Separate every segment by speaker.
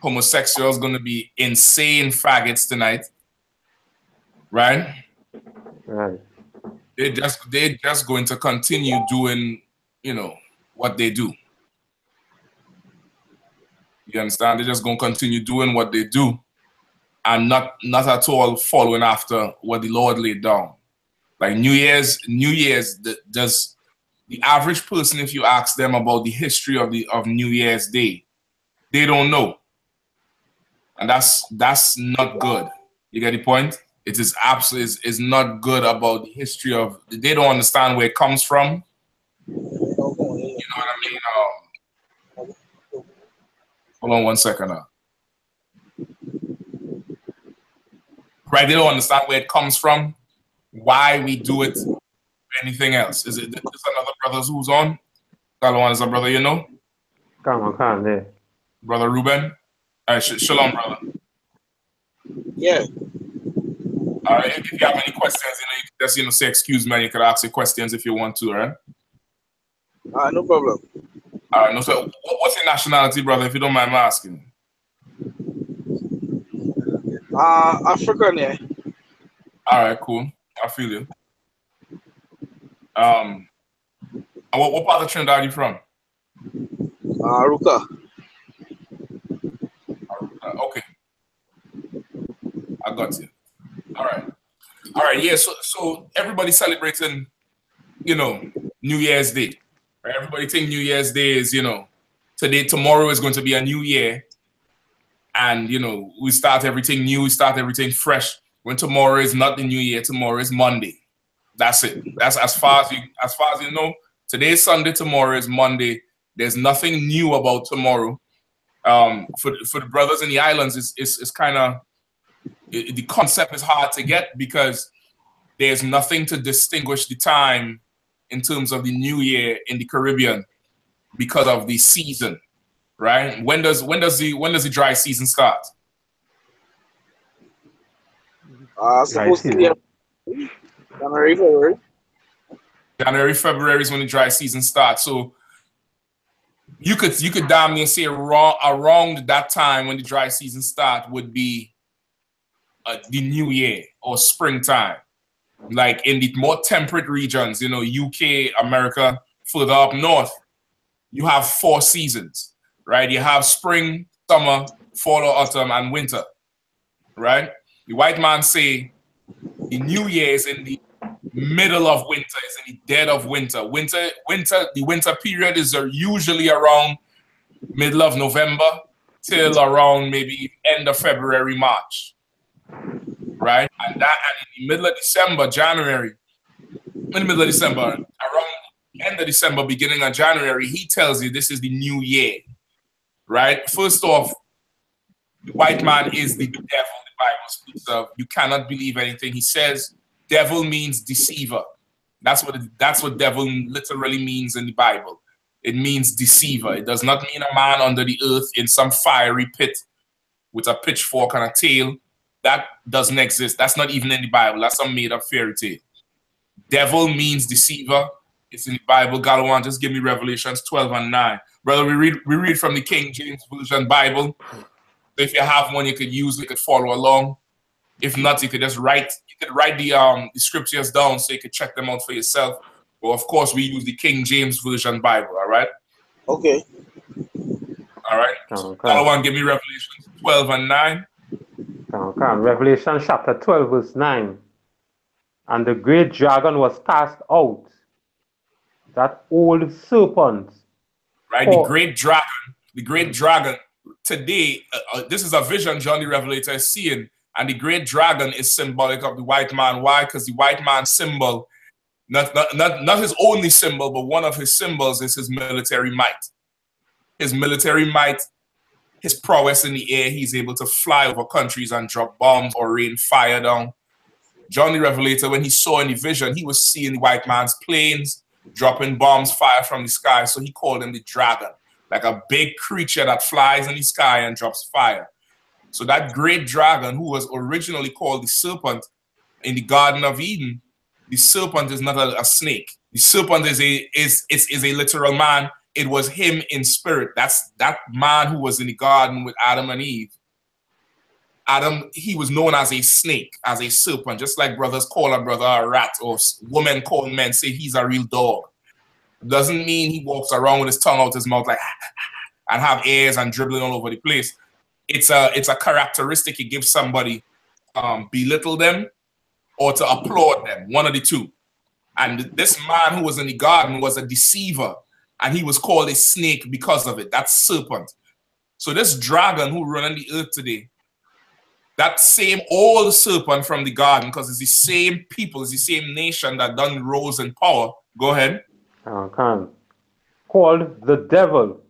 Speaker 1: homosexuals going to be insane faggots tonight, right?
Speaker 2: Right.
Speaker 1: They're just going to continue doing, you know, what they do. You understand? They're just going to continue doing what they do, and not at all following after what the Lord laid down. Like New Year's, does the average person, if you ask them about the history of New Year's Day, they don't know, and that's not good. You get the point? It is absolutely is not good about the history of. They don't understand where it comes from. You know what I mean? Hold on one second now. Right? They don't understand where it comes from, why we do it, anything else. Is it this another brother who's on? Shalom is a brother, you know?
Speaker 2: Come on, there.
Speaker 1: Brother Ruben. All right, shalom, brother.
Speaker 3: Yeah.
Speaker 1: All right, if you have any questions, you can just say excuse me, and you can ask your questions if you want to, right?
Speaker 3: No problem.
Speaker 1: All right, no, so what's your nationality, brother, if you don't mind me asking?
Speaker 3: African, yeah.
Speaker 1: All right, cool. I feel you. What part of Trinidad are you from?
Speaker 3: Ruka.
Speaker 1: Okay. I got you. All right, yeah, so everybody celebrating, you know, New Year's Day. Right? Everybody think New Year's Day is, you know, tomorrow is going to be a new year. And, you know, we start everything new, we start everything fresh. When tomorrow is not the new year, tomorrow is Monday. That's it. That's as far as you know. Today is Sunday, tomorrow is Monday. There's nothing new about tomorrow. For the brothers in the islands, it's kind of, the concept is hard to get because there's nothing to distinguish the time in terms of the new year in the Caribbean because of the season, right? When does the dry season start?
Speaker 3: Supposed to be January, February.
Speaker 1: January, February is when the dry season starts. So you could damn near say around that time when the dry season starts would be the new year or springtime. Like in the more temperate regions, you know, UK, America, further up north, you have 4 seasons, right? You have spring, summer, fall or autumn, and winter, right? The white man say the new year is in the middle of winter, is in the dead of winter. The winter period is usually around middle of November till around maybe end of February, March, right? And in the middle of December, January, in the middle of December, around the end of December, beginning of January, he tells you this is the new year, right? First off, the white man is the devil the Bible speaks of. You cannot believe anything he says. Devil means deceiver. That's what devil literally means in the Bible. It means deceiver. It does not mean a man under the earth in some fiery pit with a pitchfork and a tail. That doesn't exist. That's not even in the Bible. That's some made-up fairy tale. Devil means deceiver. It's in the Bible. Galawan, just give me Revelations 12:9. Brother, we read from the King James Version Bible. So if you have one, you could use it, you could follow along. If not, you could just write. You could write the scriptures down so you could check them out for yourself. Well, of course, we use the King James Version Bible. All right.
Speaker 3: Okay.
Speaker 1: All right. So Galawan, give me Revelations 12:9.
Speaker 2: Revelation chapter 12, verse 9. And the great dragon was cast out, that old serpent.
Speaker 1: Right, the great dragon. Today, this is a vision John the Revelator is seeing, and the great dragon is symbolic of the white man. Why? Because the white man's symbol, not his only symbol, but one of his symbols is his military might. His military might, his prowess in the air, he's able to fly over countries and drop bombs or rain fire down. John the Revelator, when he saw in the vision, he was seeing the white man's planes dropping bombs, fire from the sky. So he called him the dragon, like a big creature that flies in the sky and drops fire. So that great dragon, who was originally called the serpent in the Garden of Eden, the serpent is not a snake. The serpent is a literal man. it was him in spirit. That's that man who was in the garden with Adam and Eve. Adam, he was known as a snake, as a serpent, just like brothers call a brother a rat, or women call men, say he's a real dog. Doesn't mean he walks around with his tongue out his mouth like and have ears and dribbling all over the place. It's a characteristic he gives somebody, belittle them or to applaud them, one of the two. And this man who was in the garden was a deceiver, and he was called a snake because of it. That's serpent. So this dragon who run on the earth today, that same old serpent from the garden, because it's the same people, it's the same nation that done rose in power. Go ahead.
Speaker 2: Called the devil.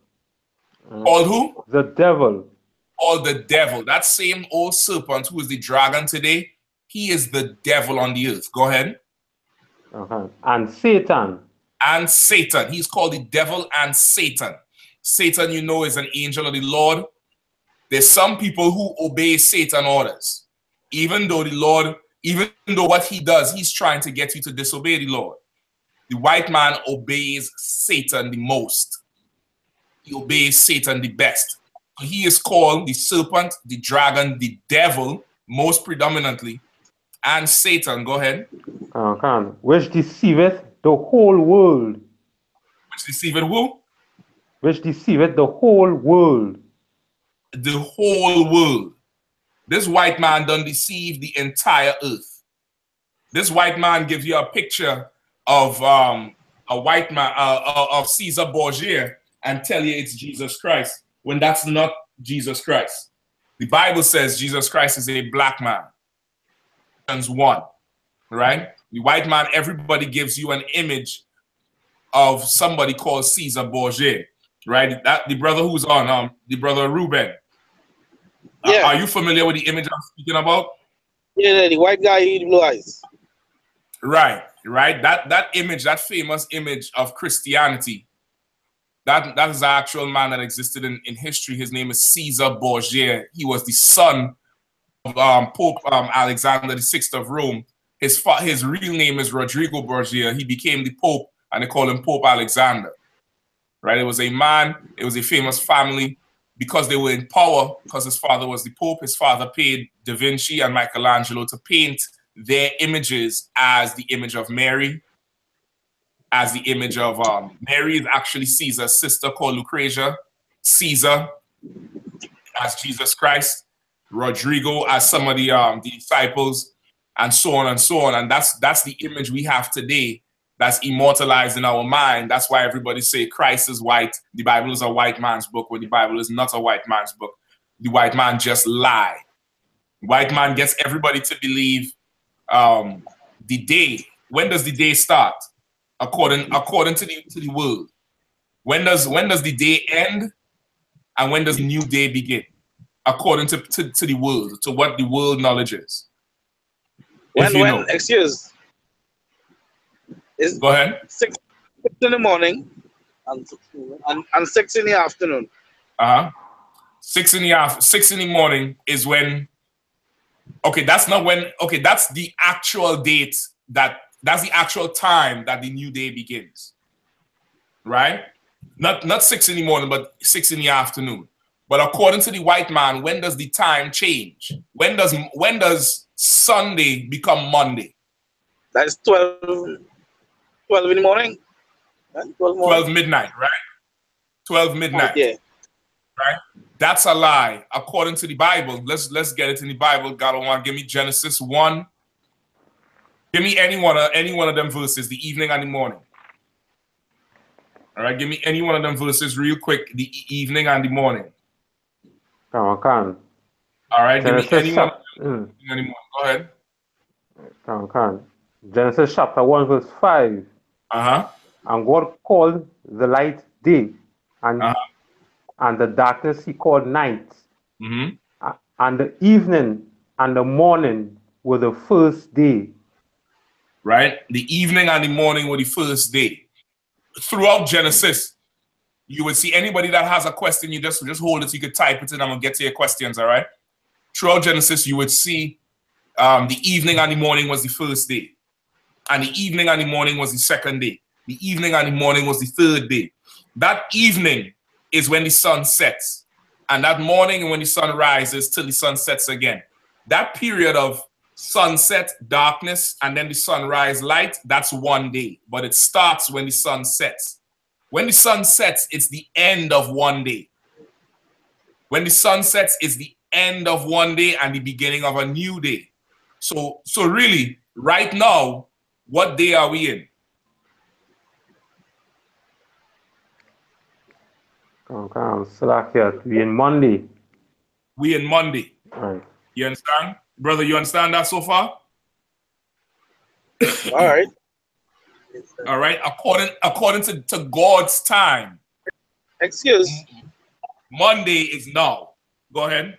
Speaker 1: Called who?
Speaker 2: The devil.
Speaker 1: Called the devil. That same old serpent who is the dragon today, he is the devil on the earth. Go ahead.
Speaker 2: And Satan.
Speaker 1: And Satan. He's called the devil and Satan. Satan, you know, is an angel of the Lord. There's some people who obey Satan orders. Even though the Lord, even though what he does, he's trying to get you to disobey the Lord. The white man obeys Satan the most. He obeys Satan the best. So he is called the serpent, the dragon, the devil, most predominantly, and Satan. Go ahead.
Speaker 2: Which deceiveth the whole world.
Speaker 1: Which deceiveth who?
Speaker 2: Which deceiveth the whole world.
Speaker 1: The whole world. This white man done deceive the entire earth. This white man gives you a picture of a white man, of Caesar Borgia, and tell you it's Jesus Christ, when that's not Jesus Christ. The Bible says Jesus Christ is a black man. That's one, right? The white man, everybody gives you an image of somebody called Caesar Borgia, right? That the brother who's on, the brother Ruben.
Speaker 3: Yeah.
Speaker 1: Are you familiar with the image I'm speaking about?
Speaker 3: Yeah, the white guy with blue eyes.
Speaker 1: Right, right. That image, that famous image of Christianity, that is an actual man that existed in history. His name is Caesar Borgia. He was the son of Pope Alexander VI of Rome. His real name is Rodrigo Borgia. He became the Pope, and they call him Pope Alexander. Right? It was a man. It was a famous family. Because they were in power, because his father was the Pope, his father paid Da Vinci and Michelangelo to paint their images as the image of Mary, as the image of Mary is actually Caesar's sister called Lucretia, Caesar as Jesus Christ, Rodrigo as some of the disciples, and so on and so on. And that's the image we have today that's immortalized in our mind. That's why everybody say Christ is white. The Bible is a white man's book, when the Bible is not a white man's book. The white man just lie. The white man gets everybody to believe the day. When does the day start? According to the world. When does the day end, and when does the new day begin? According to the world, to what the world knowledge is. Go ahead.
Speaker 3: 6 in the morning and 6 in the afternoon.
Speaker 1: 6 in the morning is when. Okay, that's not when. Okay, that's the actual date. That's the actual time that the new day begins. Right? Not 6 in the morning, but 6 in the afternoon. But according to the white man, when does the time change? When does Sunday become Monday?
Speaker 3: That's 12 in the morning.
Speaker 1: 12 midnight, right? 12 midnight.
Speaker 3: Yeah.
Speaker 1: Right? That's a lie. According to the Bible, let's get it in the Bible. God don't want to give me Genesis 1. Give me any one of them verses, the evening and the morning. All right, give me any one of them verses real quick, the evening and the morning.
Speaker 2: Come on.
Speaker 1: All right, give me any one of them and the morning. Go ahead.
Speaker 2: Come on. Genesis chapter 1 verse 5. And God called the light day, and the darkness he called night. And the evening and the morning were the first day.
Speaker 1: Right? The evening and the morning were the first day. Throughout Genesis, you would see anybody that has a question, you just hold it, you could type it in, I'm going to get to your questions, all right? Throughout Genesis, you would see the evening and the morning was the first day. And the evening and the morning was the second day. The evening and the morning was the third day. That evening is when the sun sets. And that morning when the sun rises till the sun sets again. That period of sunset, darkness, and then the sunrise light, that's one day. But it starts when the sun sets. When the sun sets, it's the end of one day. When the sun sets, it's the end of one day and the beginning of a new day. So really, right now, what day are we in?
Speaker 2: We in Monday.
Speaker 1: We in Monday.
Speaker 2: Right.
Speaker 1: You understand? Brother, you understand that so far?
Speaker 3: All right.
Speaker 1: All right. According to God's time.
Speaker 3: Excuse.
Speaker 1: Monday is now. Go ahead.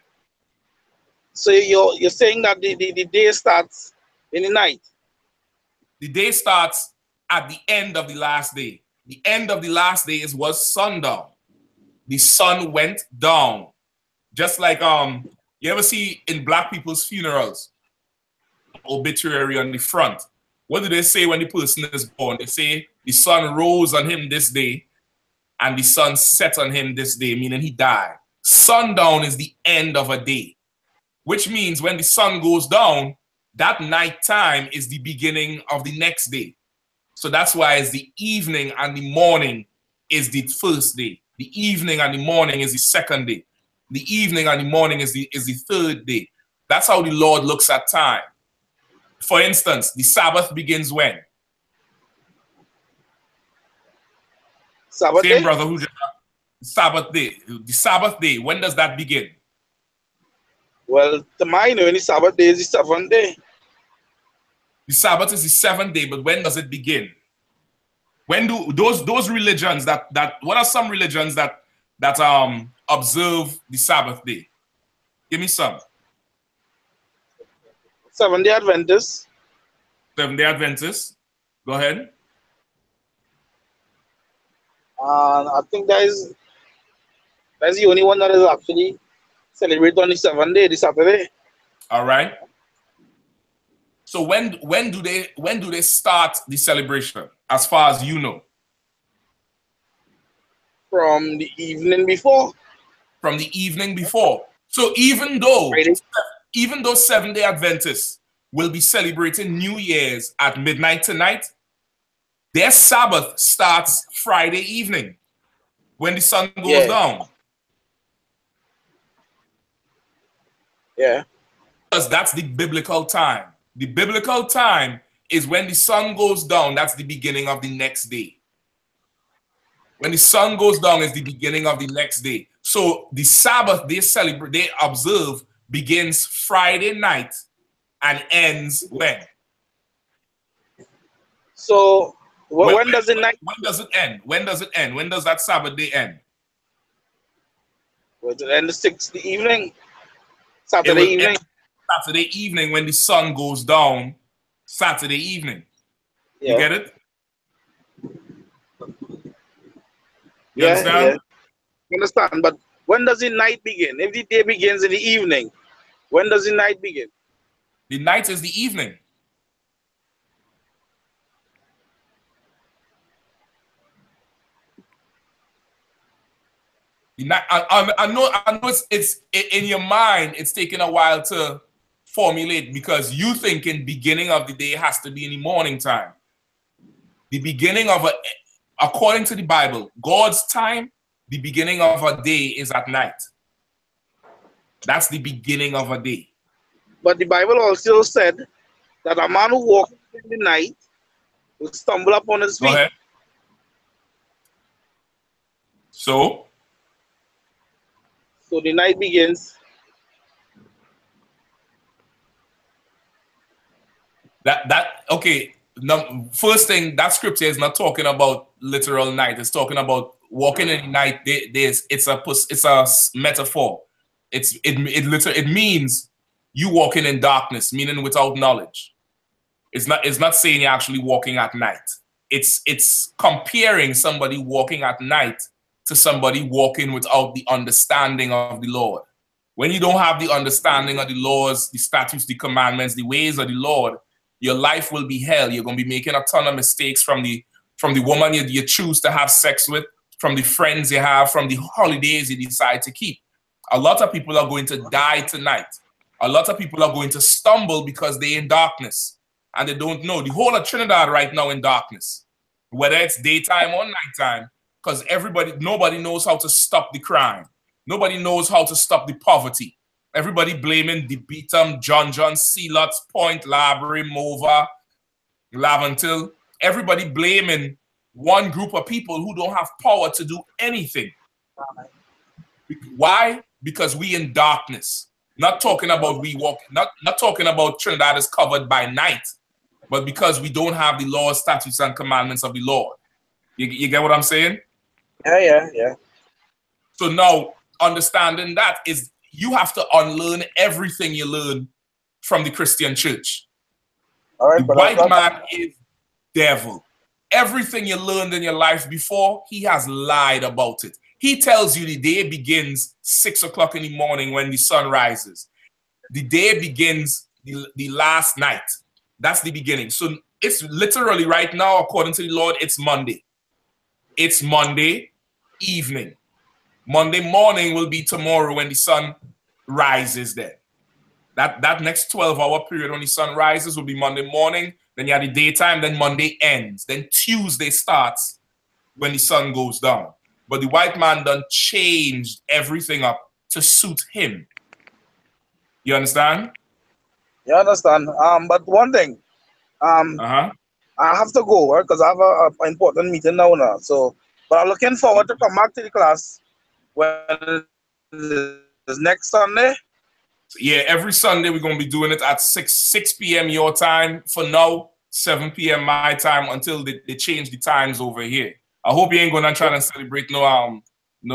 Speaker 3: So you're saying that the day starts in the night?
Speaker 1: The day starts at the end of the last day. The end of the last day was sundown. The sun went down. Just like you ever see in black people's funerals, obituary on the front. What do they say when the person is born? They say the sun rose on him this day and the sun set on him this day, meaning he died. Sundown is the end of a day, which means when the sun goes down, that night time is the beginning of the next day. So that's why it's the evening and the morning is the first day. The evening and the morning is the second day. The evening and the morning is the third day. That's how the Lord looks at time. For instance, the Sabbath begins when?
Speaker 3: Sabbath
Speaker 1: Same
Speaker 3: day?
Speaker 1: brother who just Sabbath day. The Sabbath day, when does that begin?
Speaker 3: Well, to my knowing, the Sabbath day is the seventh day.
Speaker 1: The Sabbath is the seventh day, but when does it begin? When do those religions that what are some religions that observe the Sabbath day? Give me some.
Speaker 3: Seventh-day Adventists.
Speaker 1: Seventh-day Adventists. Go ahead.
Speaker 3: I think that's the only one that is actually celebrated on the seventh day, the Saturday.
Speaker 1: All right. So when do they start the celebration, as far as you know?
Speaker 3: From the evening before.
Speaker 1: From the evening before. So even though Seventh-day Adventists will be celebrating New Year's at midnight tonight, their Sabbath starts Friday evening when the sun goes down.
Speaker 3: Yeah.
Speaker 1: Because that's the biblical time. The biblical time is when the sun goes down, that's the beginning of the next day. When the sun goes down is the beginning of the next day. So the Sabbath they observe begins Friday night and ends when?
Speaker 3: So when does it night?
Speaker 1: When does it end? When does it end? When does that Sabbath day end?
Speaker 3: Well, it ends the evening. Saturday evening.
Speaker 1: Saturday evening when the sun goes down. Saturday evening. Yeah. You get it? You understand?
Speaker 3: Yeah. Understand, but when does the night begin? If the day begins in the evening, when does the night begin?
Speaker 1: The night is the evening. I know it's in your mind. It's taking a while to formulate because you think in beginning of the day has to be in the morning time. The beginning of according to the Bible, God's time, the beginning of a day is at night. That's the beginning of a day.
Speaker 3: But the Bible also said that a man who walks in the night will stumble upon his feet.
Speaker 1: Go ahead. So
Speaker 3: the night begins.
Speaker 1: Okay. No, first thing, that scripture is not talking about literal night. It's talking about walking in the night. It's a metaphor. It means you walking in darkness, meaning without knowledge. It's not saying you're actually walking at night. It's comparing somebody walking at night to somebody walking without the understanding of the Lord. When you don't have the understanding of the laws, the statutes, the commandments, the ways of the Lord, your life will be hell. You're going to be making a ton of mistakes from the woman you choose to have sex with, from the friends you have, from the holidays you decide to keep. A lot of people are going to die tonight. A lot of people are going to stumble because they're in darkness and they don't know. The whole of Trinidad right now in darkness, whether it's daytime or nighttime, because nobody knows how to stop the crime. Nobody knows how to stop the poverty. Everybody blaming the Beatum, John, Sealots, Point, Library, Mova, Laventil. Everybody blaming one group of people who don't have power to do anything. Why? Because we in darkness. Not talking about we walk, not talking about Trinidad is covered by night, but because we don't have the laws, statutes, and commandments of the Lord. You get what I'm saying?
Speaker 3: Yeah.
Speaker 1: So now, understanding that is you have to unlearn everything you learn from the Christian church.
Speaker 3: All right,
Speaker 1: the white man is devil. Everything you learned in your life before, he has lied about it. He tells you the day begins 6 o'clock in the morning when the sun rises. The day begins the last night. That's the beginning. So it's literally right now, according to the Lord, it's Monday. It's Monday evening. Monday morning will be tomorrow when the sun rises then. That next 12-hour period when the sun rises will be Monday morning. Then you have the daytime, then Monday ends. Then Tuesday starts when the sun goes down. But the white man done changed everything up to suit him. You understand?
Speaker 3: You understand? But one thing, I have to go because I have an important meeting now. So, but I'm looking forward to come back to the class when it's next Sunday.
Speaker 1: Yeah, every Sunday we're gonna be doing it at 6 p.m. your time. For now, 7 p.m. my time until they change the times over here. I hope you ain't gonna try to celebrate no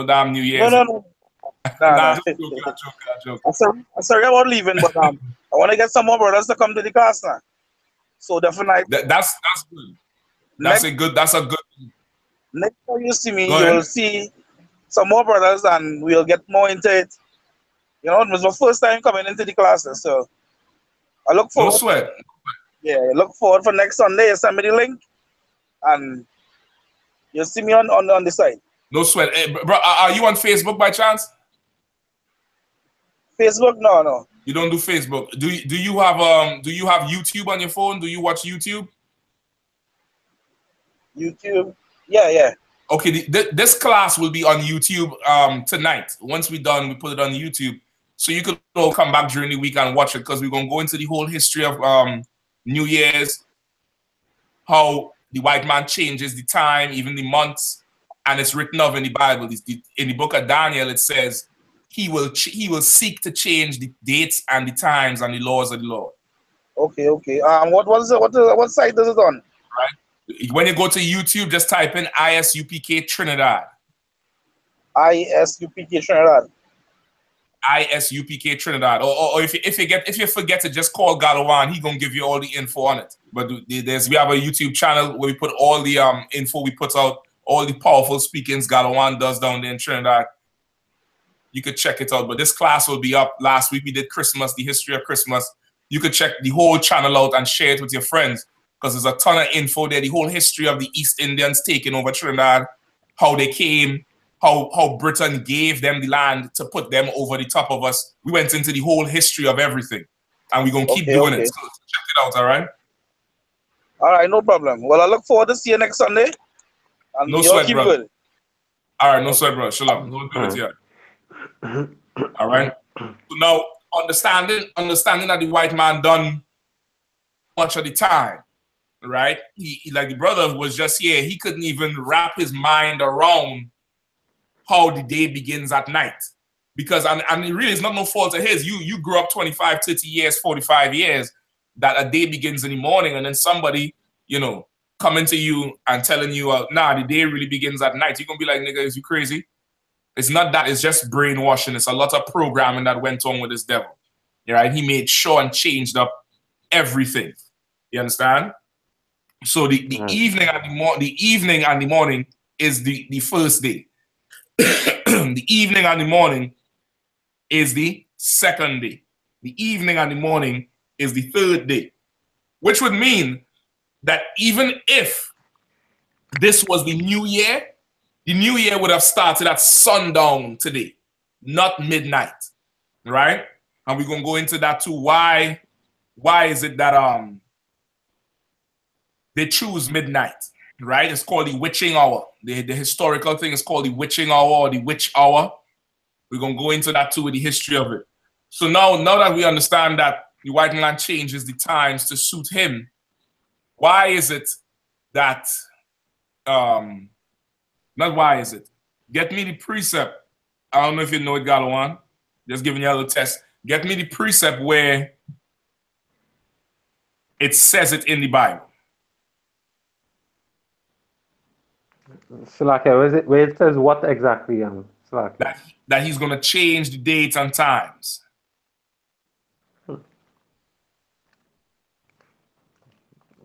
Speaker 1: damn New Year's.
Speaker 3: No. Nah.
Speaker 1: Joke.
Speaker 3: I'm sorry about leaving, but I want to get some more brothers to come to the class now. So definitely.
Speaker 1: That's good. That's a good.
Speaker 3: Next time you see me, you will see some more brothers, and we'll get more into it. You know, it was my first time coming into the classes, so I look forward.
Speaker 1: No sweat.
Speaker 3: Yeah, I look forward for next Sunday. Send me the link, and you'll see me on the site.
Speaker 1: No sweat. Hey, bro, are you on Facebook by chance?
Speaker 3: Facebook? No.
Speaker 1: You don't do Facebook. Do you have YouTube on your phone? Do you watch YouTube?
Speaker 3: YouTube? Yeah.
Speaker 1: Okay, this class will be on YouTube tonight. Once we're done, we put it on YouTube. So you could all come back during the week and watch it because we're going to go into the whole history of New Year's, how the white man changes the time, even the months, and it's written of in the Bible. In the book of Daniel, it says he will seek to change the dates and the times and the laws of the Lord.
Speaker 3: Okay. What site is it on?
Speaker 1: Right. When you go to YouTube, just type in I.S.U.P.K. Trinidad.
Speaker 3: I.S.U.P.K. Trinidad.
Speaker 1: I.S.U.P.K. Trinidad. Or if you forget to just call Galawan, he gonna give you all the info on it. But we have a YouTube channel where we put all the info we put out, all the powerful speakings Galawan does down there in Trinidad. You could check it out. But this class will be up. Last week we did Christmas, the history of Christmas. You could check the whole channel out and share it with your friends because there's a ton of info there. The whole history of the East Indians taking over Trinidad, how they came, how Britain gave them the land to put them over the top of us. We went into the whole history of everything, and we're going to keep doing it. So check it out, all right?
Speaker 3: All right, no problem. Well, I look forward to see you next Sunday. And
Speaker 1: no sweat, bro. Good. All right, no sweat, bro. Shalom. Go do it here. All right? So now, understanding that the white man done much of the time, right? He like the brother was just here. He couldn't even wrap his mind around how the day begins at night. Because, and it really is not no fault of his. You grew up 25, 30 years, 45 years, that a day begins in the morning, and then somebody, coming to you and telling you, nah, the day really begins at night. You're going to be like, nigga, is you crazy? It's not that. It's just brainwashing. It's a lot of programming that went on with this devil. Right? He made sure and changed up everything. You understand? So the evening and the morning is the first day. The evening and the morning is the second day. The evening and the morning is the third day, which would mean that even if this was the new year, The new year would have started at sundown today, not midnight, right? And we're going to go into that too. Why is it that they choose midnight, right? It's called the witching hour. The historical thing is called the witching hour or the witch hour. We're going to go into that too with the history of it. So now that we understand that the white man changes the times to suit him, why is it that, not why is it? Get me the precept. I don't know if you know it, Galawan. Just giving you a little test. Get me the precept where it says it in the Bible.
Speaker 2: Slacker, where it says what exactly? Slacker?
Speaker 1: That he's going to change the dates and times.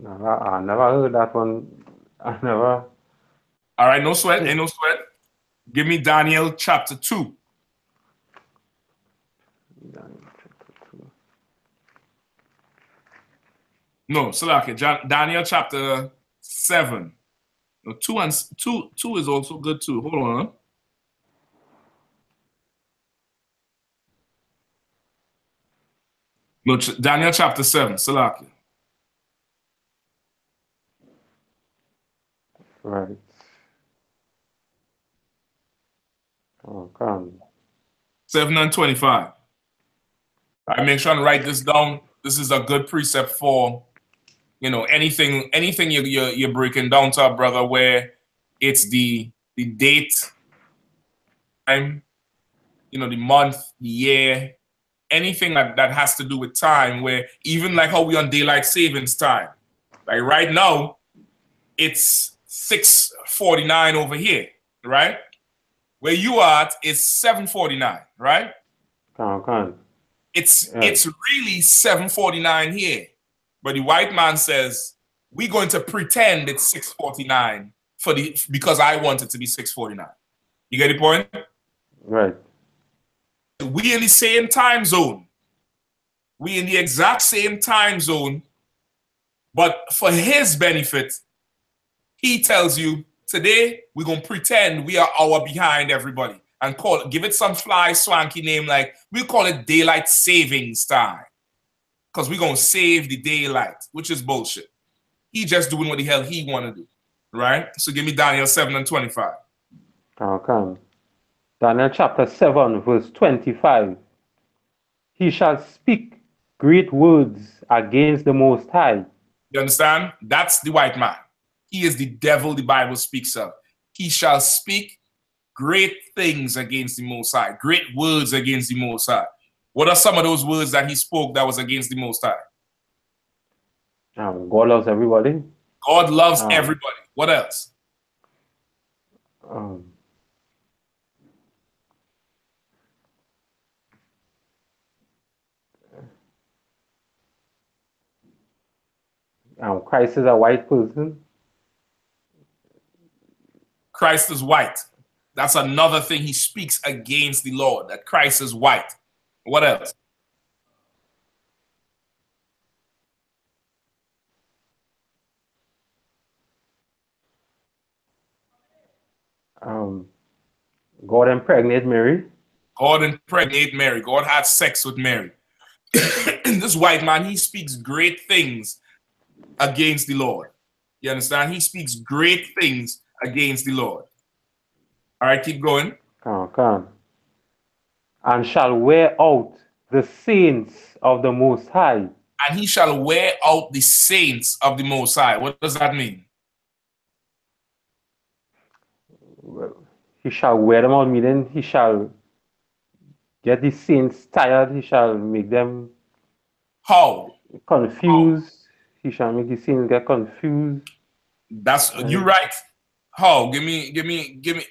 Speaker 2: I never heard that one. I never.
Speaker 1: All right, no sweat. Ain't no sweat. Give me Daniel chapter 2. No, Salaki, Daniel chapter 7. No, 2 is also good too. Hold on. No, Daniel chapter 7, Salaki.
Speaker 2: Right. Oh, come.
Speaker 1: 7 and 25. I make sure to write this down. This is a good precept for, you know, anything you're breaking down to a brother where it's the date, time, you know, the month, the year, anything that has to do with time, where even like how we on daylight savings time. Like right now, it's 6:49 over here, right? Where you are at is 7:49, right? It's really 7:49 here. But the white man says, we're going to pretend it's 6:49 because I want it to be 6:49. You get the point?
Speaker 2: Right.
Speaker 1: We in the same time zone. We in the exact same time zone. But for his benefit, he tells you, today we're going to pretend we are hour behind everybody and give it some fly swanky name, like we'll call it daylight savings time. Because we're going to save the daylight, which is bullshit. He just doing what the hell he want to do, right? So give me Daniel 7 and 25.
Speaker 2: Okay. Daniel chapter 7, verse 25. He shall speak great words against the Most High.
Speaker 1: You understand? That's the white man. He is the devil the Bible speaks of. He shall speak great things against the Most High, great words against the Most High. What are some of those words that he spoke that was against the Most High?
Speaker 2: God loves everybody.
Speaker 1: God loves everybody. What else?
Speaker 2: Christ is a white person.
Speaker 1: Christ is white. That's another thing he speaks against the Lord, that Christ is white. What else?
Speaker 2: God impregnated Mary.
Speaker 1: God impregnated Mary. God had sex with Mary. This white man, he speaks great things against the Lord. You understand? He speaks great things against the Lord. All right, keep going.
Speaker 2: Come. And shall wear out the saints of the Most High.
Speaker 1: And he shall wear out the saints of the Most High. What does that mean?
Speaker 2: He shall wear them out, meaning he shall get the saints tired. He shall make them confused. He shall make the saints get confused.
Speaker 1: That's you're right. How? Give me.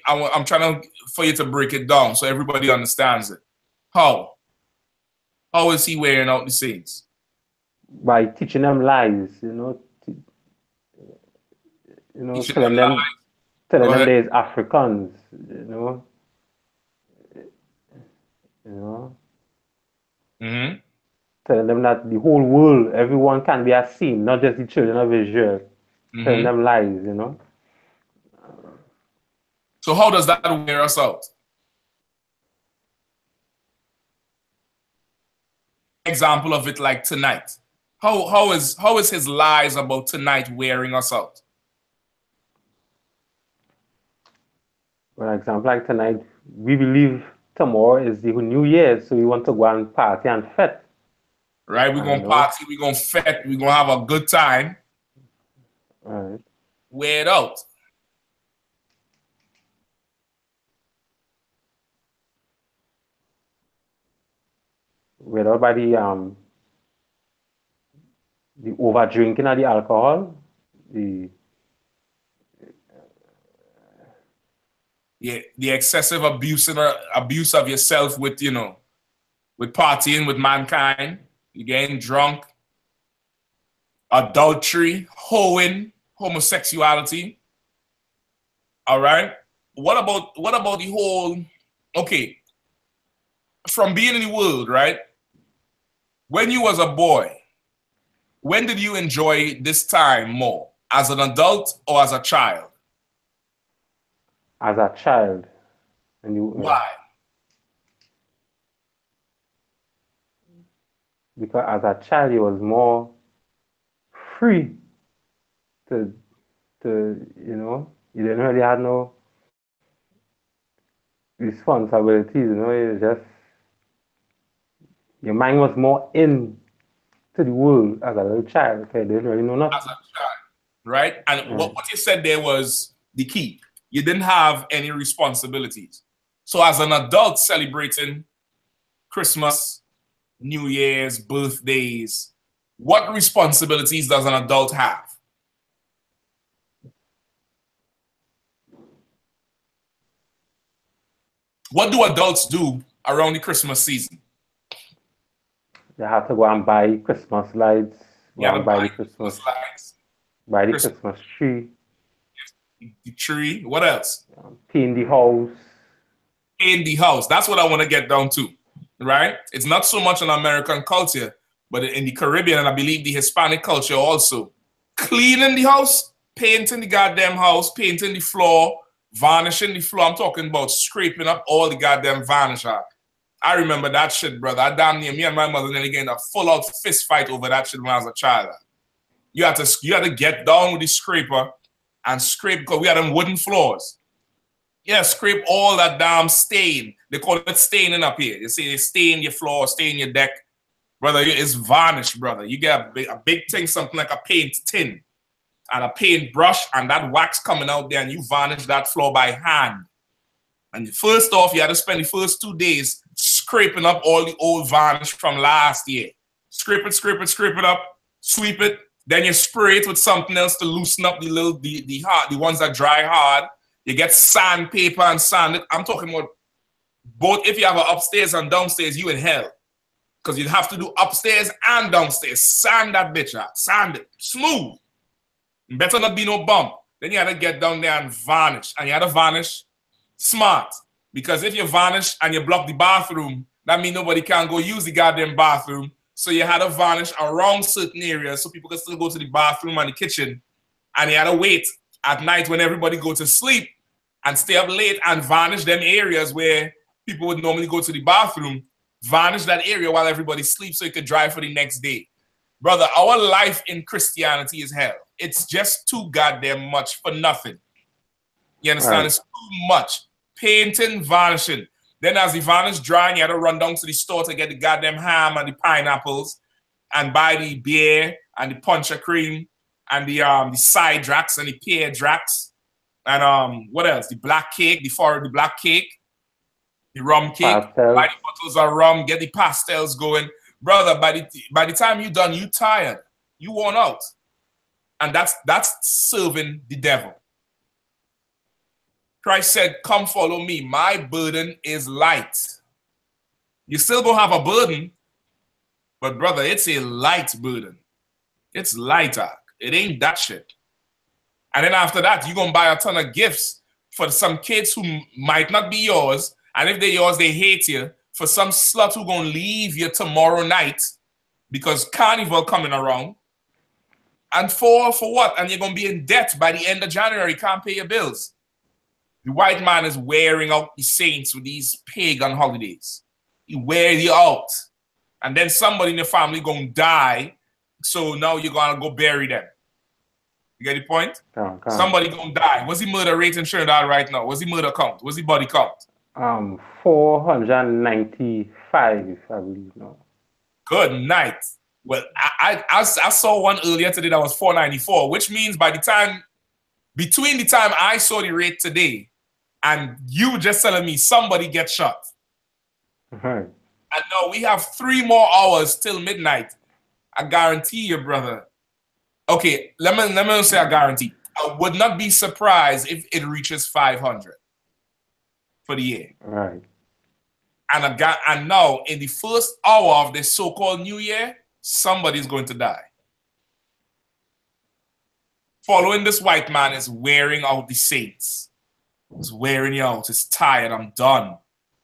Speaker 1: I'm trying for you to break it down so everybody understands it. How? How is he wearing out the saints?
Speaker 2: By teaching them lies, telling them there's Africans, telling them that the whole world, everyone can be a saint, not just the children of Israel. Telling them lies,
Speaker 1: So how does that wear us out? Example of it like tonight. How is his lies about tonight wearing us out?
Speaker 2: For example, like tonight, we believe tomorrow is the New Year, so we want to go and party and fet.
Speaker 1: Right? We're going to party, we're going to fet, we're going to have a good time.
Speaker 2: Right.
Speaker 1: Wear it out.
Speaker 2: Wear out by the over drinking of the alcohol, the
Speaker 1: excessive abuse of yourself with, with partying with mankind, you getting drunk, adultery, hoeing, homosexuality. All right. What about the whole, okay, from being in the world, right? When you was a boy, when did you enjoy this time more? As an adult or as a child?
Speaker 2: As a child. And
Speaker 1: why?
Speaker 2: Because as a child, you was more free to you didn't really have no responsibilities, you just, your mind was more in to the world as a little child. Okay, they didn't really know nothing.
Speaker 1: As a child, right? And what you said there was the key. You didn't have any responsibilities. So as an adult celebrating Christmas, New Year's, birthdays, what responsibilities does an adult have? What do adults do around the Christmas season?
Speaker 2: They have to go and buy Christmas lights,
Speaker 1: buy the Christmas lights,
Speaker 2: buy the Christmas tree.
Speaker 1: The tree. What else?
Speaker 2: Paint the house.
Speaker 1: Paint the house. That's what I want to get down to, right? It's not so much an American culture, but in the Caribbean, and I believe the Hispanic culture also. Cleaning the house, painting the goddamn house, painting the floor, varnishing the floor. I'm talking about scraping up all the goddamn varnish out. I remember that shit, brother. I damn near me and my mother nearly getting a full-out fist fight over that shit when I was a child. You had to get down with the scraper and scrape, because we had them wooden floors. Yeah, scrape all that damn stain. They call it staining up here. You see, they stain your floor, stain your deck. Brother, it's varnish, brother. You get a big thing, something like a paint tin and a paint brush, and that wax coming out there, and you varnish that floor by hand. And first off, you had to spend the first 2 days scraping up all the old varnish from last year. Scrape it up, sweep it. Then you spray it with something else to loosen up the ones that dry hard. You get sandpaper and sand it. I'm talking about both. If you have an upstairs and downstairs, you in hell. Because you'd have to do upstairs and downstairs. Sand that bitch out. Sand it. Smooth. Better not be no bump. Then you had to get down there and varnish. And you had to varnish smart. Because if you varnish and you block the bathroom, that means nobody can go use the goddamn bathroom. So you had to varnish around certain areas so people could still go to the bathroom and the kitchen. And you had to wait at night when everybody go to sleep and stay up late and varnish them areas where people would normally go to the bathroom. Varnish that area while everybody sleeps so you could drive for the next day. Brother, our life in Christianity is hell. It's just too goddamn much for nothing. You understand? Right. It's too much. Painting, varnishing. Then as the varnish dry, you had to run down to the store to get the goddamn ham and the pineapples and buy the beer and the puncher cream and the side dracks and the pear dracks. And what else? The black cake, the black cake, the rum cake.
Speaker 2: Pastels.
Speaker 1: Buy the bottles of rum, get the pastels going. Brother, by the time you're done, you tired. You worn out. And that's serving the devil. Christ said, come follow me. My burden is light. You still gonna have a burden, but brother, it's a light burden. It's lighter. It ain't that shit. And then after that, you're gonna buy a ton of gifts for some kids who might not be yours. And if they're yours, they hate you. For some slut who gonna leave you tomorrow night because carnival coming around. And for what? And you're gonna be in debt by the end of January, can't pay your bills. The white man is wearing out the saints with these pagan holidays. He wears you out. And then somebody in the family gonna die, so now you're gonna go bury them. You get the point? Somebody gonna die. What's the murder rate in Trinidad right now? What's the murder count? What's the body count?
Speaker 2: 495, I believe now.
Speaker 1: Good night. Well, I saw one earlier today that was 494, which means between the time I saw the rate today and you just telling me somebody gets shot. And now we have 3 more hours till midnight. I guarantee you, brother. Okay, let me say I guarantee. I would not be surprised if it reaches 500 for the year.
Speaker 2: Right.
Speaker 1: And now in the first hour of the so-called new year, somebody's going to die. Following this white man is wearing out the saints. He's wearing you out. He's tired. I'm done.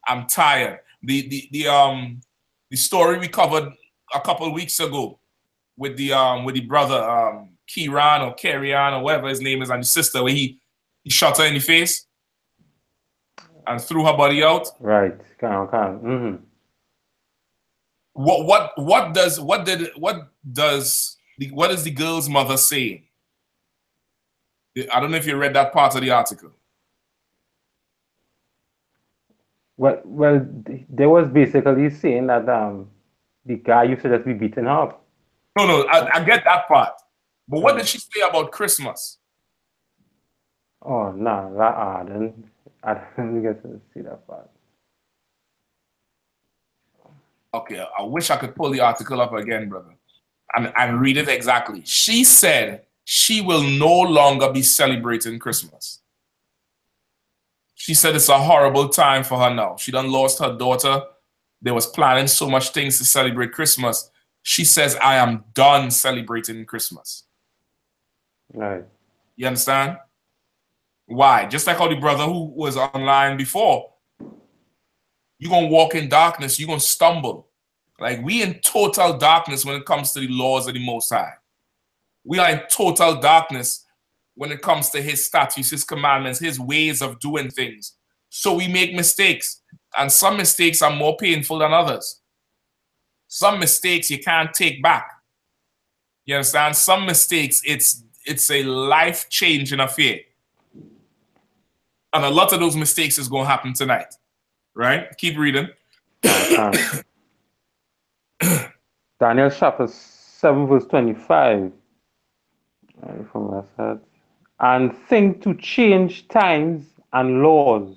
Speaker 1: I'm tired. The story we covered a couple of weeks ago with the brother Kieran or Kerrian or whatever his name is, and the sister, where he shot her in the face and threw her body out.
Speaker 2: Right. Mm-hmm.
Speaker 1: What is the girl's mother saying? I don't know if you read that part of the article.
Speaker 2: Well, they was basically saying that the guy used to just be beaten up.
Speaker 1: No, I get that part. But what did she say about Christmas?
Speaker 2: Oh no, I didn't get to see that part.
Speaker 1: Okay, I wish I could pull the article up again, brother, and read it exactly. She said she will no longer be celebrating Christmas. She said it's a horrible time for her now. She done lost her daughter. They was planning so much things to celebrate Christmas. She says, I am done celebrating Christmas.
Speaker 2: Right.
Speaker 1: You understand? Why? Just like how the brother who was online before, you're going to walk in darkness, you're going to stumble. Like, we in total darkness when it comes to the laws of the Most High. We are in total darkness when it comes to his statutes, his commandments, his ways of doing things. So we make mistakes. And some mistakes are more painful than others. Some mistakes you can't take back. You understand? Some mistakes, it's a life-changing affair. And a lot of those mistakes is going to happen tonight. Right? Keep reading.
Speaker 2: Daniel chapter 7 verse 25. From that side. And think to change times and laws.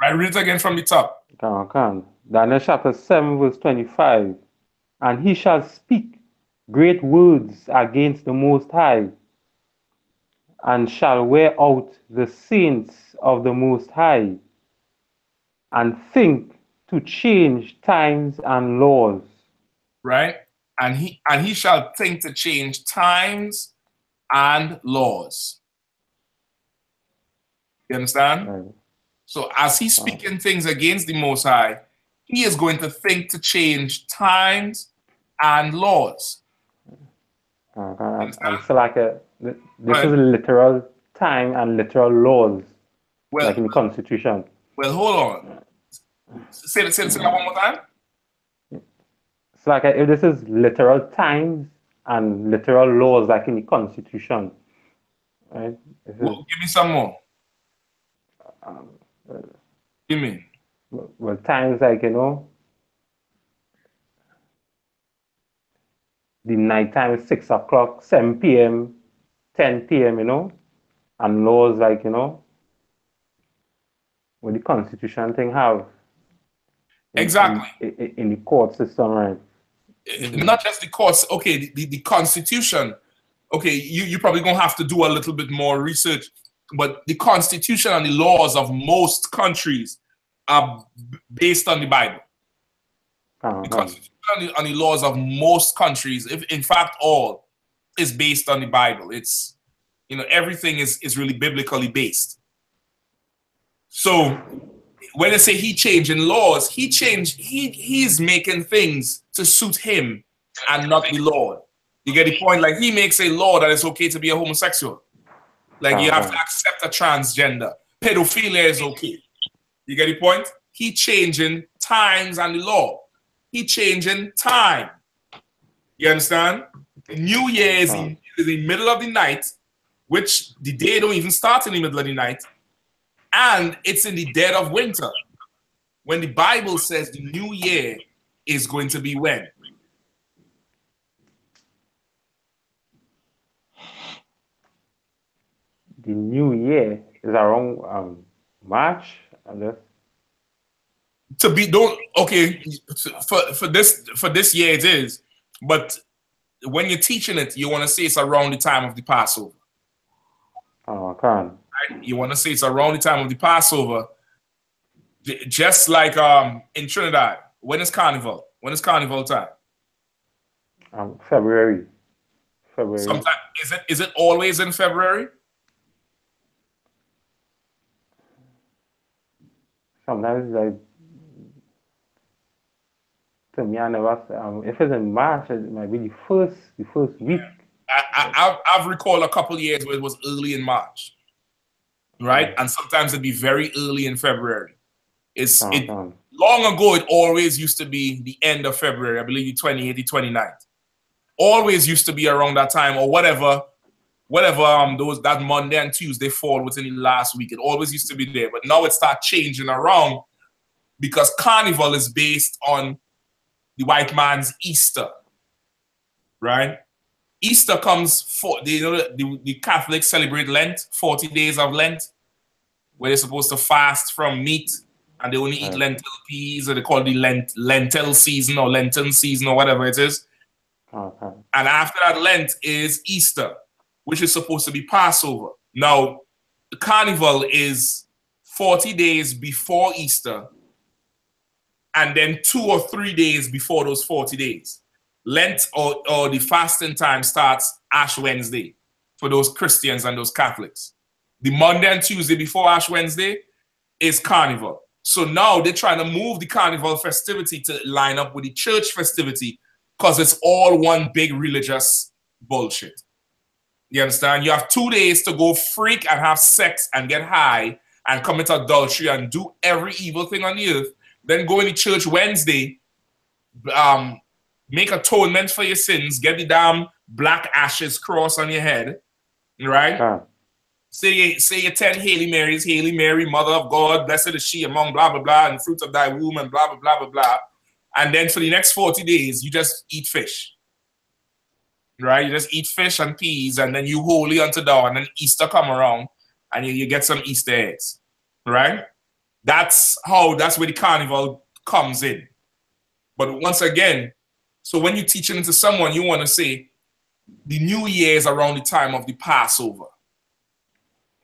Speaker 1: Right, read it again from the top.
Speaker 2: Daniel chapter 7 verse 25. And he shall speak great words against the Most High, and shall wear out the saints of the Most High, and think to change times and laws.
Speaker 1: Right? And he shall think to change times and laws. You understand?
Speaker 2: Right.
Speaker 1: So as he's speaking things against the Most High, he is going to think to change times and laws.
Speaker 2: And so like this is a literal time and literal laws, like in the Constitution.
Speaker 1: Well, hold on. Say that one more time.
Speaker 2: It's like if this is literal times and literal laws, like in the Constitution, right?
Speaker 1: Well, give me some more. Give me.
Speaker 2: Well, times like, you know, the night time is 6 o'clock, 7 p.m., 10 p.m., you know, and laws like, you know, what the Constitution thing have.
Speaker 1: Exactly.
Speaker 2: In the court system, right?
Speaker 1: Not just the courts. Okay, the Constitution. Okay, you're probably going to have to do a little bit more research, but the Constitution and the laws of most countries are based on the Bible. The Constitution and the laws of most countries, if in fact all, is based on the Bible. It's, you know, everything is really biblically based. So when they say he changing laws, he's making things to suit him and not the Lord. You get the point? Like, he makes a law that it's okay to be a homosexual. Like, you have to accept a transgender. pedophilia is okay. You get the point? He changing times and the law. He changing time. You understand? The New Year is in the middle of the night, which the day don't even start in the middle of the night, and it's in the dead of winter, when the Bible says the New Year is going to be when?
Speaker 2: The New Year is around March, I guess.
Speaker 1: For this year it is, but when you're teaching it, you want to say it's around the time of the Passover.
Speaker 2: Oh, I can't.
Speaker 1: Right? You want to say it's around the time of the Passover, just like in Trinidad. When is Carnival? When is Carnival time?
Speaker 2: February.
Speaker 1: Sometimes is it always in February?
Speaker 2: Sometimes like to me, I never. If it's in March, it might be the first week.
Speaker 1: I've recalled a couple years where it was early in March, right? And sometimes it'd be very early in February. Long ago, it always used to be the end of February. I believe the 28th, the 29th. Always used to be around that time, or whatever that Monday and Tuesday fall within the last week. It always used to be there, but now it starts changing around because Carnival is based on the white man's Easter, right? Easter comes the Catholics celebrate Lent, 40 days of Lent, where they're supposed to fast from meat and they only eat lentil peas, or they call it the lentil season or Lenten season or whatever it is.
Speaker 2: Okay.
Speaker 1: And after that Lent is Easter, which is supposed to be Passover. Now, the Carnival is 40 days before Easter and then 2 or 3 days before those 40 days. Lent or the fasting time starts Ash Wednesday for those Christians and those Catholics. The Monday and Tuesday before Ash Wednesday is Carnival. So now they're trying to move the Carnival festivity to line up with the church festivity because it's all one big religious bullshit. You understand? You have 2 days to go freak and have sex and get high and commit adultery and do every evil thing on the earth. Then go in the church Wednesday, make atonement for your sins, get the damn black ashes cross on your head, right? Say your 10 Hail Marys, Hail Mary, Mother of God, blessed is she among blah, blah, blah, and fruit of thy womb and blah, blah, blah, blah, blah. And then for the next 40 days, you just eat fish, right? You just eat fish and peas, and then you holy unto thou, and then Easter come around, and you get some Easter eggs, right? That's where the Carnival comes in. But once again, so when you're teaching it to someone, you want to say, the New Year is around the time of the Passover,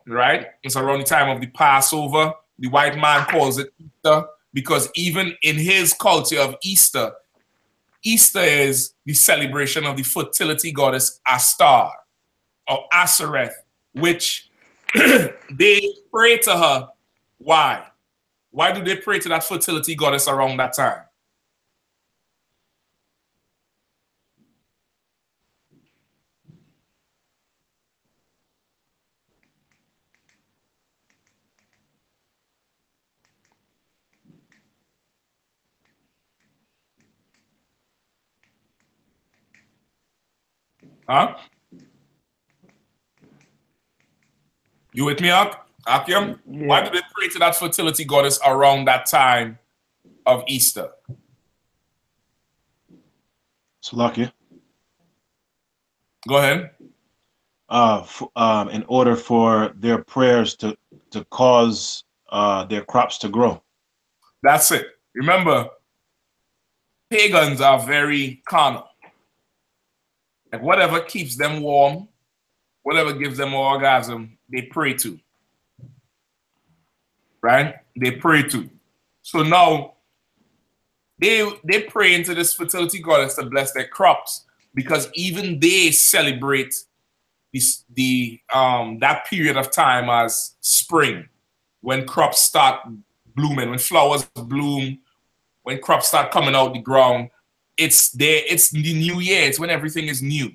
Speaker 1: right? It's around the time of the Passover. The white man calls it Easter because even in his culture of Easter, Easter is the celebration of the fertility goddess Astar or Asareth, which they pray to her. Why? Why do they pray to that fertility goddess around that time? Huh? You with me, Akim? Yeah. Why do they pray to that fertility goddess around that time of Easter?
Speaker 4: So lucky.
Speaker 1: Go ahead.
Speaker 4: In order for their prayers to cause their crops to grow.
Speaker 1: That's it. Remember, pagans are very carnal. Like whatever keeps them warm, whatever gives them orgasm, they pray to. Right? They pray to. So now they pray into this fertility goddess to bless their crops because even they celebrate that period of time as spring, when crops start blooming, when flowers bloom, when crops start coming out the ground. It's the new year. It's when everything is new.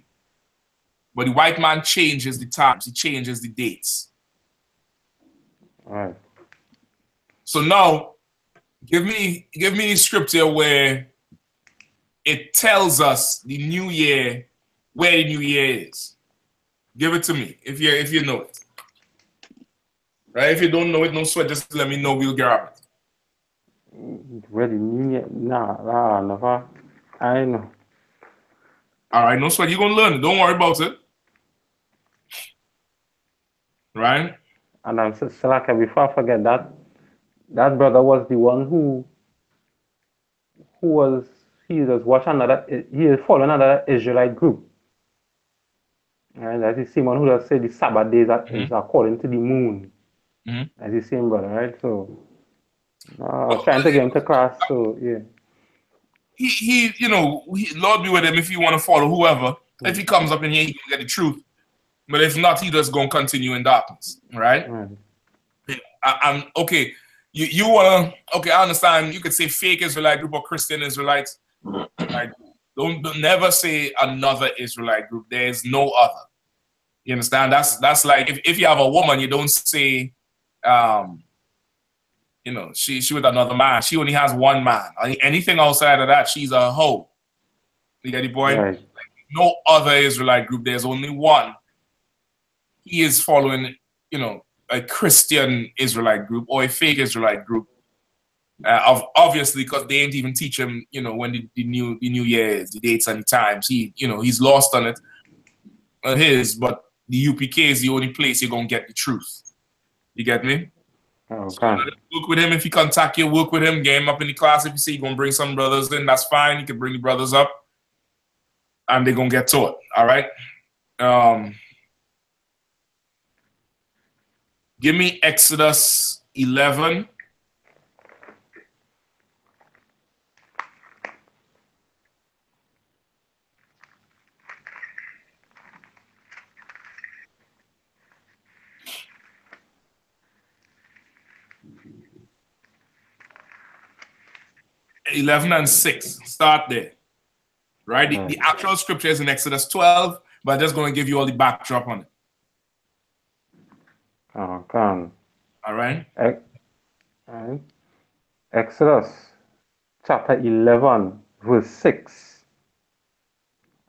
Speaker 1: But the white man changes the times. He changes the dates.
Speaker 2: All right.
Speaker 1: So now, give me the scripture where it tells us the new year, where the new year is. Give it to me if you know it. Right? If you don't know it, no sweat. Just let me know. We'll grab it.
Speaker 2: Where the new year? Nah, never. I know.
Speaker 1: All right, no sweat. You're gonna learn it. Don't worry about it. Right?
Speaker 2: And I'm still like, before I forget that brother was the one who was watching he is following another Israelite group. And that's the same one who does say the Sabbath days is according to the moon. That's the same brother, right? So I was trying to get him to class, so yeah.
Speaker 1: He Lord be with him if you want to follow whoever. If he comes up in here, he can get the truth. But if not, he just gonna continue in darkness, right? I'm okay. You wanna I understand. You could say fake Israelite group or Christian Israelites. Right? Don't never say another Israelite group. There is no other. You understand? That's like if you have a woman, you don't say, she with another man. She only has one man. Anything outside of that, she's a hoe. You get the point?
Speaker 2: Right.
Speaker 1: Like, no other Israelite group. There's only one. He is following, a Christian Israelite group or a fake Israelite group. Obviously, because they ain't even teach him, when the new year is, the dates and the times. He's lost on it. But the UPK is the only place you're gonna get the truth. You get me?
Speaker 2: Okay.
Speaker 1: So work with him. If he contact you, work with him, get him up in the class. If you say you're gonna bring some brothers in, that's fine. You can bring the brothers up and they're gonna get taught. All right. Give me Exodus 11. and 6. Start there. Right? The actual scripture is in Exodus 12, but I'm just going to give you all the backdrop on it.
Speaker 2: Okay.
Speaker 1: All right?
Speaker 2: Exodus chapter 11, verse 6.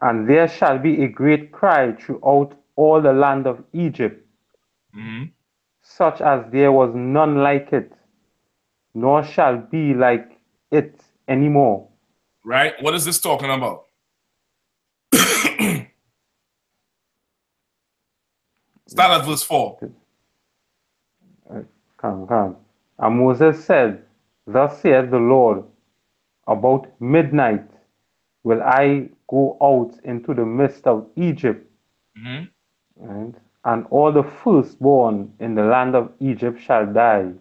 Speaker 2: And there shall be a great cry throughout all the land of Egypt, such as there was none like it, nor shall be like it anymore.
Speaker 1: Right? What is this talking about? Start at verse 4.
Speaker 2: Come. And Moses said, Thus saith the Lord, about midnight will I go out into the midst of Egypt, right? And all the firstborn in the land of Egypt shall die,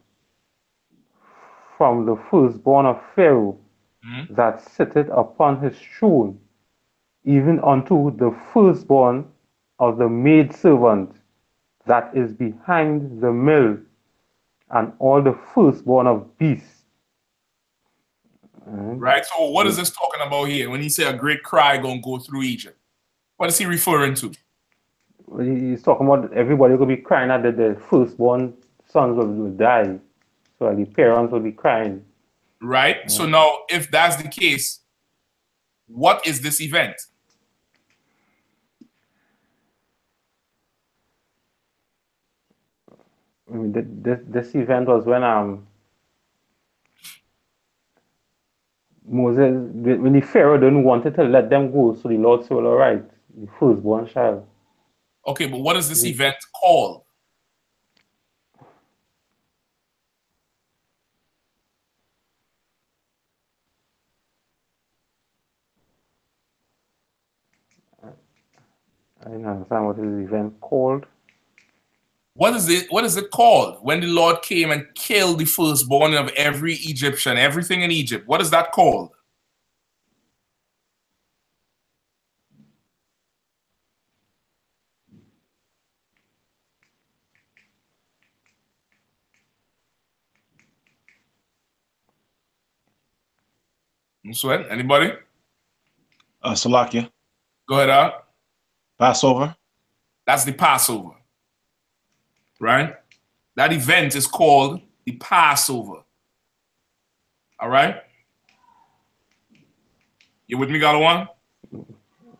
Speaker 2: from the firstborn of Pharaoh that sitteth upon his throne, even unto the firstborn of the maidservant that is behind the mill, and all the firstborn of beasts.
Speaker 1: Right? So what is this talking about here? When he say a great cry gonna go through Egypt, what is he referring to?
Speaker 2: He's talking about everybody will be crying that the firstborn sons will die. So the parents will be crying.
Speaker 1: Right? So now, if that's the case, what is this event?
Speaker 2: I mean, this event was when Moses, when the Pharaoh didn't want to let them go, so the Lord said, all right, the firstborn child.
Speaker 1: Okay, but what is this event called?
Speaker 2: I don't understand what is the event called.
Speaker 1: What is it called? When the Lord came and killed the firstborn of every Egyptian, everything in Egypt. What is that called? Sweat? Anybody?
Speaker 4: Salakia.
Speaker 1: Go ahead, Art.
Speaker 4: Passover.
Speaker 1: That's the Passover. Right? That event is called the Passover. All right? You with me, Galawan?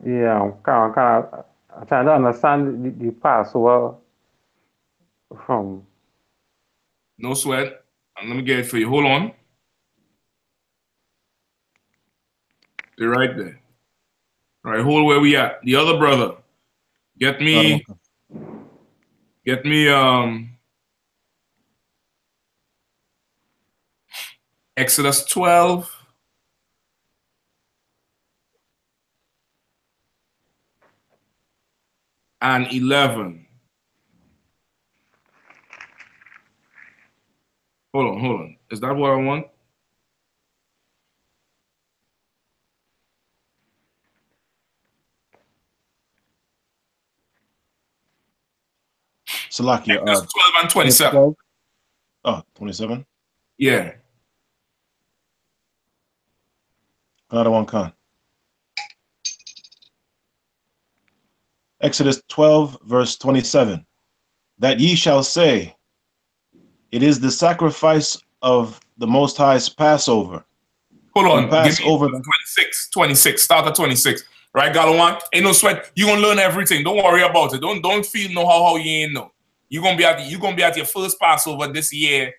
Speaker 2: Yeah, I'm trying to understand the Passover from.
Speaker 1: No sweat. Let me get it for you. Hold on. They're right there. All right, hold where we at. The other brother. Get me Exodus 12. And 11. Hold on. Is that what I want?
Speaker 4: Salakia.
Speaker 1: 12 and 27.
Speaker 4: Oh, 27?
Speaker 1: Yeah.
Speaker 4: Another one, Khan. Exodus 12, verse 27. That ye shall say, it is the sacrifice of the Most High's Passover.
Speaker 1: Hold on.
Speaker 4: Pass over
Speaker 1: 26. Start at 26. Right, Galawan? Ain't no sweat. You're gonna learn everything. Don't worry about it. Don't feel no how you ain't know. You're gonna be at your first Passover this year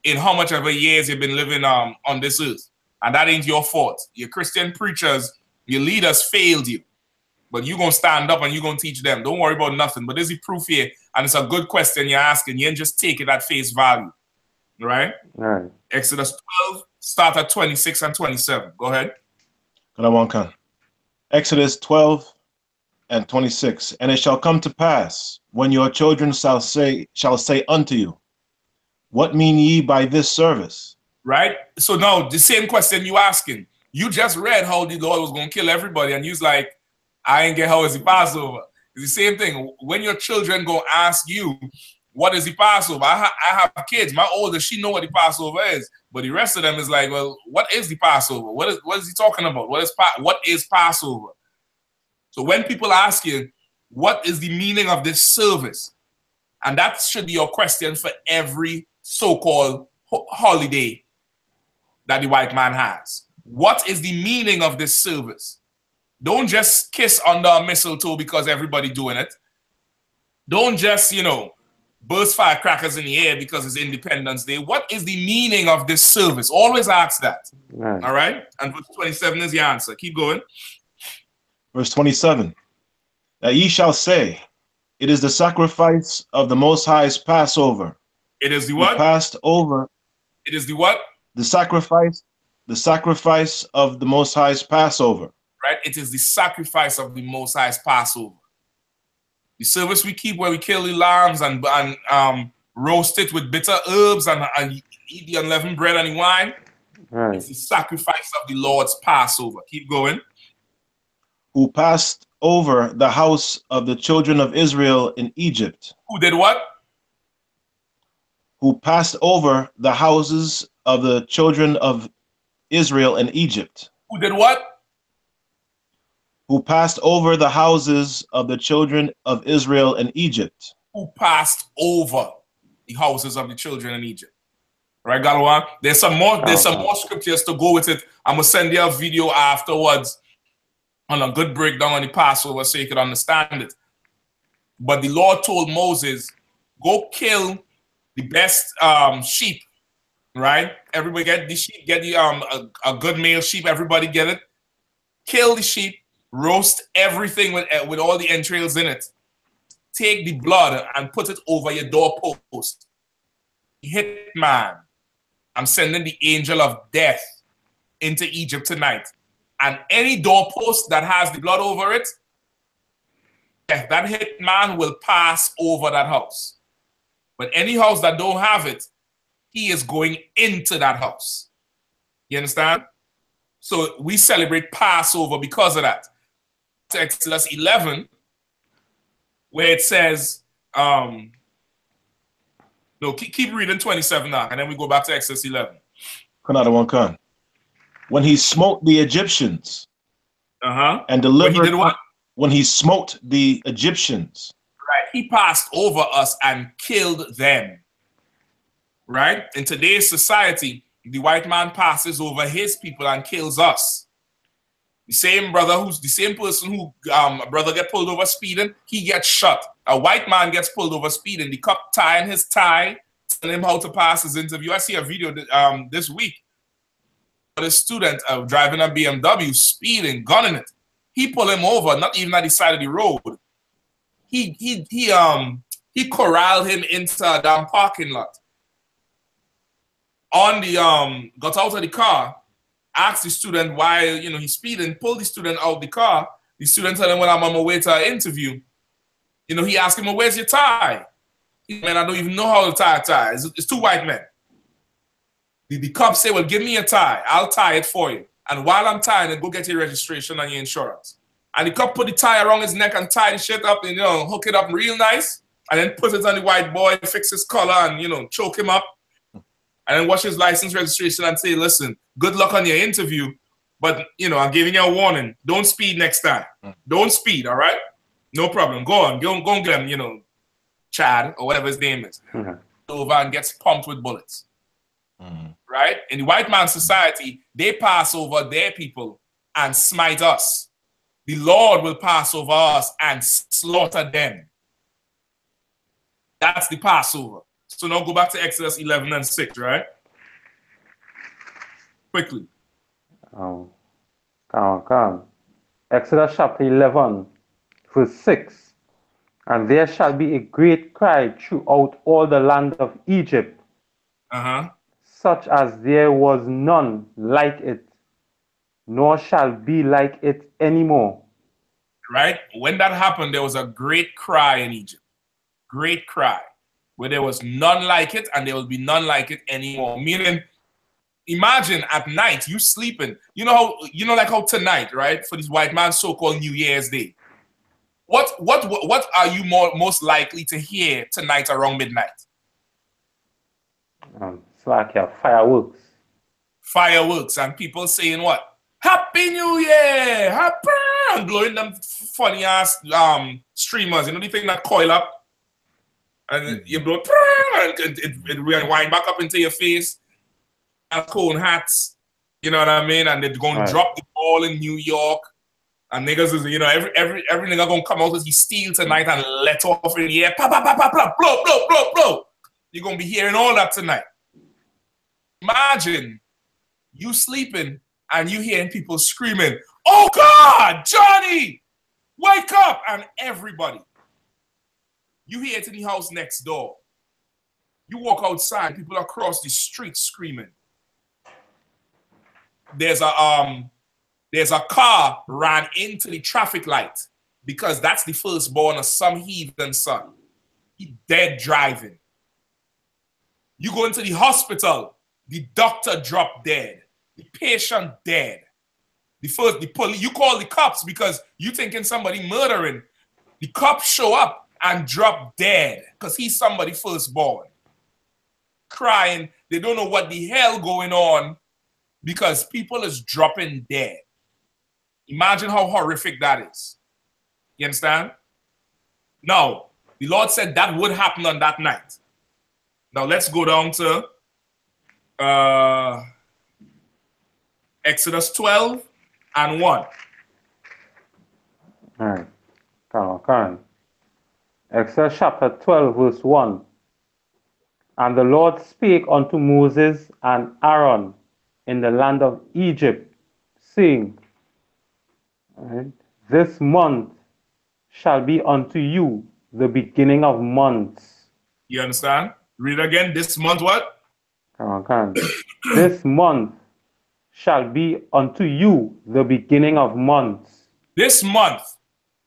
Speaker 1: in how much ever years you've been living on this earth. And that ain't your fault. Your Christian preachers, your leaders failed you. But you're going to stand up and you're going to teach them. Don't worry about nothing. But there's a proof here. And it's a good question you're asking. You ain't just take it at face value. Right?
Speaker 2: Right.
Speaker 1: Exodus 12, start at 26 and 27. Go ahead.
Speaker 4: Exodus 12 and 26. And it shall come to pass, when your children shall say unto you, what mean ye by this service?
Speaker 1: Right? So now, the same question you asking. You just read how the Lord was going to kill everybody. And you was like, I ain't get how is the Passover. It's the same thing. When your children go ask you, what is the Passover? I have kids. My oldest, she know what the Passover is. But the rest of them is like, well, what is the Passover? What is he talking about? What is Passover? So when people ask you, what is the meaning of this service? And that should be your question for every so-called holiday that the white man has. What is the meaning of this service? Don't just kiss under a mistletoe because everybody doing it. Don't just, burst firecrackers in the air because it's Independence Day. What is the meaning of this service? Always ask that.
Speaker 2: Right.
Speaker 1: All right? And verse 27 is the answer. Keep going.
Speaker 4: Verse 27. That ye shall say, it is the sacrifice of the Most High's Passover.
Speaker 1: It is the what?
Speaker 4: Passed over.
Speaker 1: It is the what?
Speaker 4: The sacrifice of the Most High's Passover.
Speaker 1: Right? It is the sacrifice of the Most High's Passover. The service we keep where we kill the lambs and roast it with bitter herbs and eat the unleavened bread and the wine. Right. It's the sacrifice of the Lord's Passover. Keep going.
Speaker 4: Who passed over the house of the children of Israel in Egypt.
Speaker 1: Who did what?
Speaker 4: Who passed over the houses of the children of Israel in Egypt.
Speaker 1: Who did what?
Speaker 4: Who passed over the houses of the children of Israel in Egypt.
Speaker 1: Who passed over the houses of the children in Egypt. Right, Galawan? There's some more scriptures to go with it. I'm gonna send you a video afterwards on a good breakdown on the Passover so you can understand it. But the Lord told Moses, go kill the best sheep, right? Everybody get the sheep, get the a good male sheep, everybody get it. Kill the sheep, roast everything with all the entrails in it. Take the blood and put it over your doorpost. Hitman, I'm sending the angel of death into Egypt tonight. And any doorpost that has the blood over it, that hitman will pass over that house. But any house that don't have it, he is going into that house. You understand? So we celebrate Passover because of that. Exodus 11, where it says, keep reading 27 now, and then we go back to Exodus 11.
Speaker 4: When he smote the Egyptians and delivered, when he smote the Egyptians.
Speaker 1: Right, he passed over us and killed them. right? In today's society, the white man passes over his people and kills us. The same brother the same person who a brother get pulled over speeding, he gets shot. A white man gets pulled over speeding. The cop tying his tie, telling him how to pass his interview. I see a video this week of a student driving a BMW, speeding, gunning it. He pulled him over, not even at the side of the road. He corralled him into a damn parking lot. Got out of the car, asked the student why, he's speeding, pulled the student out the car. The student told him, well, I'm on my way to an interview. He asked him, well, where's your tie? He said, man, I don't even know how to tie a tie. It's two white men. The cop said, well, give me a tie. I'll tie it for you. And while I'm tying it, go get your registration and your insurance. And the cop put the tie around his neck and tie the shit up and, hook it up real nice. And then put it on the white boy, fix his collar and, choke him up. And then watch his license registration and say, listen, good luck on your interview. But, I'm giving you a warning. Don't speed next time. Don't speed, all right? No problem. Go on. Go and get him, Chad or whatever his name is. Over and gets pumped with bullets. Right? In the white man society, they pass over their people and smite us. The Lord will pass over us and slaughter them. That's the Passover. So now go back to Exodus 11 and 6, right? Quickly.
Speaker 2: Exodus chapter 11, verse 6. And there shall be a great cry throughout all the land of Egypt, such as there was none like it, nor shall be like it anymore.
Speaker 1: Right? When that happened, there was a great cry in Egypt. Great cry. Where there was none like it, and there will be none like it anymore. Meaning, imagine at night, you sleeping. Like how tonight, right? For this white man's so-called New Year's Day. What are you most likely to hear tonight around midnight?
Speaker 2: It's like fireworks.
Speaker 1: Fireworks, and people saying what? Happy New Year! Happy! And blowing them funny ass streamers. The thing that coil up. And you blow, and it rewind back up into your face. And cone hats, you know what I mean? And they're going to drop the ball in New York. And niggas is, every nigga going to come out as he steal tonight and let off in the air. Pa, pa, pa, pa, pa, blow, blow, blow, blow. You're going to be hearing all that tonight. Imagine you sleeping and you hearing people screaming, oh God, Johnny, wake up. And everybody. You hear it in the house next door. You walk outside, people across the street screaming. There's a car ran into the traffic light because that's the firstborn of some heathen son. He dead driving. You go into the hospital, the doctor dropped dead. The patient dead. The police, you call the cops because you thinking somebody murdering. The cops show up and drop dead because he's somebody firstborn. Crying, they don't know what the hell going on because people is dropping dead. Imagine how horrific that is. You understand? Now, the Lord said that would happen on that night. Now let's go down to Exodus 12 and 1.
Speaker 2: All right. Come on. Exodus chapter 12, verse 1. And the Lord spake unto Moses and Aaron in the land of Egypt, saying, this month shall be unto you the beginning of months.
Speaker 1: You understand? Read again. This month what?
Speaker 2: Come on. This month shall be unto you the beginning of months.
Speaker 1: This month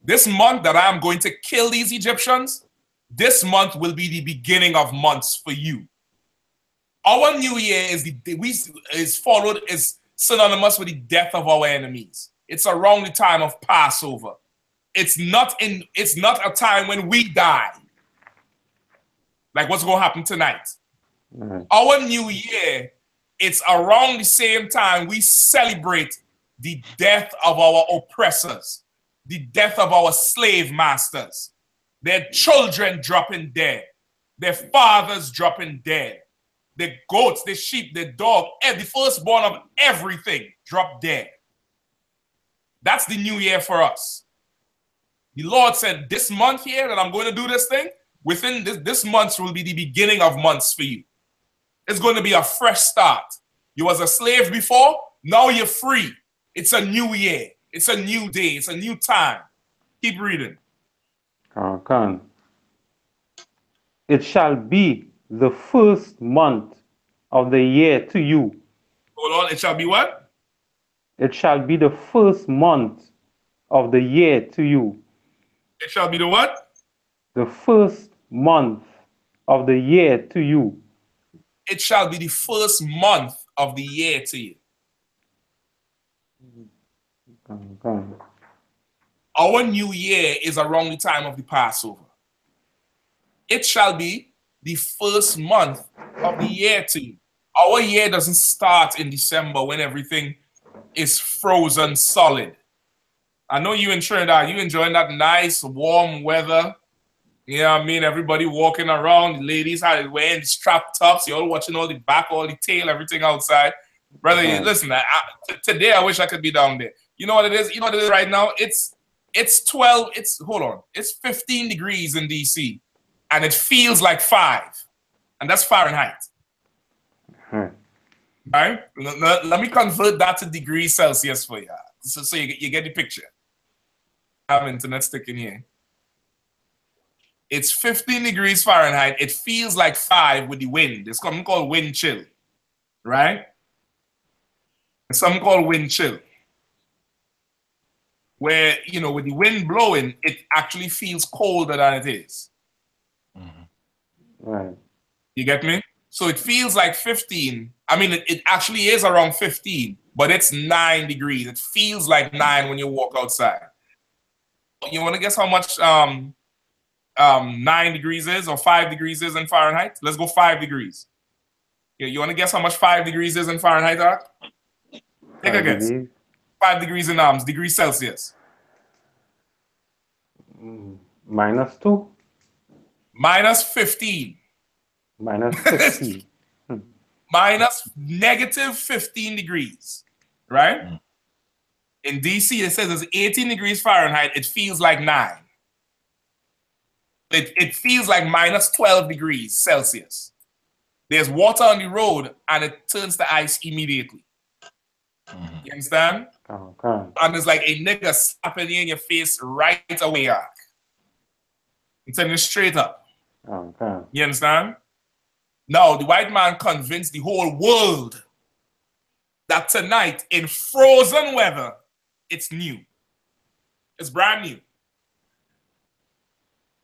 Speaker 1: that I am going to kill these Egyptians, this month will be the beginning of months for you. Our New Year is synonymous with the death of our enemies. It's around the time of Passover. It's not a time when we die. Like what's going to happen tonight. Our New Year, it's around the same time we celebrate the death of our oppressors, the death of our slave masters, their children dropping dead, their fathers dropping dead, the goats, the sheep, the dog, and the firstborn of everything drop dead. That's the new year for us. The Lord said, this month here that I'm going to do this thing, within this month will be the beginning of months for you. It's going to be a fresh start. You was a slave before, now you're free. It's a new year. It's a new day. It's a new time. Keep reading.
Speaker 2: It shall be the first month of the year to you.
Speaker 1: Hold on, it shall be what?
Speaker 2: It shall be the first month of the year to you.
Speaker 1: It shall be the what?
Speaker 2: The first month of the year to you.
Speaker 1: It shall be the first month of the year to you. Our new year is around the time of the Passover. It shall be the first month of the year to you. Our year doesn't start in December when everything is frozen solid. I know you in Trinidad, you enjoying that nice warm weather. You know what I mean? Everybody walking around, the ladies are wearing the strap tops, you're all watching all the back, all the tail, everything outside. Brother, listen, today I wish I could be down there. You know what it is? You know what it is right now? It's 15 degrees in DC, and it feels like 5, and that's Fahrenheit. Right? Let me convert that to degrees Celsius for you, so you get the picture. I have internet sticking here. It's 15 degrees Fahrenheit. It feels like 5 with the wind. There's something called wind chill, right? There's something called wind chill, where, you know, with the wind blowing, it actually feels colder than it is.
Speaker 2: Right.
Speaker 1: You get me? So it feels like 15. I mean, it actually is around 15, but it's 9 degrees. It feels like 9 when you walk outside. You want to guess how much 9 degrees is, or 5 degrees is in Fahrenheit? Let's go 5 degrees. You want to guess how much 5 degrees is in Fahrenheit, Art? Take a guess. 5 degrees in degrees Celsius.
Speaker 2: -2?
Speaker 1: Minus 15.
Speaker 2: Minus 15.
Speaker 1: Minus negative 15 degrees, right? In DC, it says it's 18 degrees Fahrenheit. It feels like 9. It feels like minus 12 degrees Celsius. There's water on the road, and it turns to ice immediately. You understand?
Speaker 2: Okay.
Speaker 1: And it's like a nigga slapping you in your face right away. I'm telling you straight up.
Speaker 2: Okay.
Speaker 1: You understand? Now, the white man convinced the whole world that tonight, in frozen weather, it's new. It's brand new.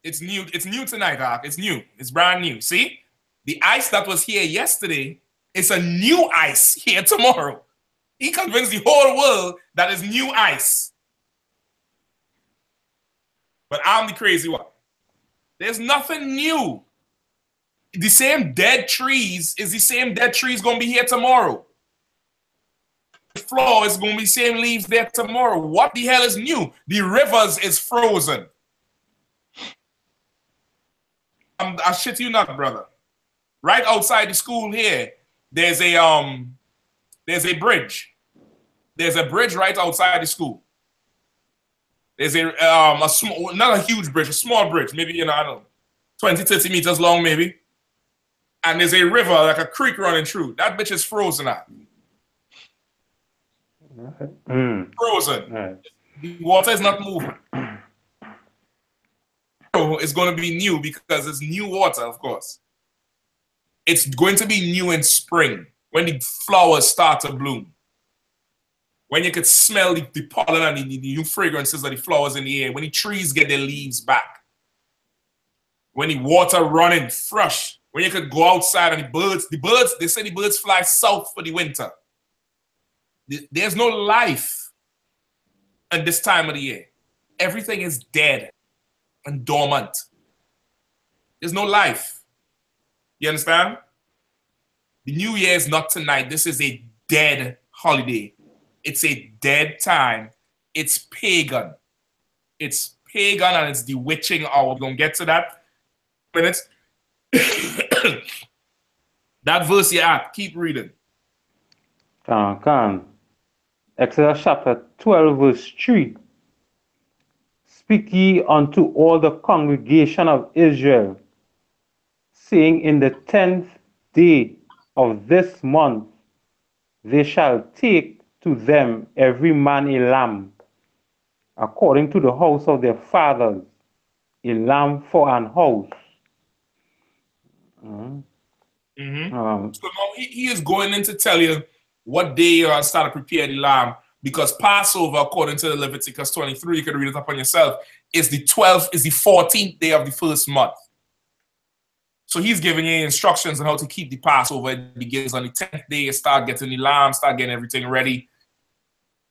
Speaker 1: It's new. It's new tonight, Ark. It's new. It's brand new. See? The ice that was here yesterday is a new ice here tomorrow. He convinced the whole world that it's new ice. But I'm the crazy one. There's nothing new. The same dead trees is the same dead trees going to be here tomorrow. The floor is going to be the same leaves there tomorrow. What the hell is new? The rivers is frozen. I shit you not, brother. Right outside the school here, there's a bridge. There's a bridge right outside the school. There's a small, not a huge bridge, a small bridge, maybe, you know, I don't know, 20, 30 meters long, maybe. And there's a river, like a creek running through. That bitch is frozen out. Frozen. The water is not moving. It's going to be new because it's new water, of course. It's going to be new in spring when the flowers start to bloom. When you could smell the pollen and the new fragrances of the flowers in the air. When the trees get their leaves back. When the water running fresh. When you could go outside and the birds, they say the birds fly south for the winter. There's no life at this time of the year. Everything is dead and dormant. There's no life. You understand? The new year is not tonight. This is a dead holiday. It's a dead time. It's pagan. It's pagan and it's the witching hour. We're going to get to that in minutes. That verse you at, keep reading.
Speaker 2: Exodus chapter 12, verse 3. Speak ye unto all the congregation of Israel, saying, in the 10th day of this month they shall take to them every man a lamb, according to the house of their fathers, a lamb for an house.
Speaker 1: So now he is going in to tell you what day you start to prepare the lamb, because Passover, according to Leviticus 23, you can read it up on yourself, is the 14th day of the first month. So he's giving you instructions on how to keep the Passover. It begins on the 10th day. You start getting the lamb, start getting everything ready.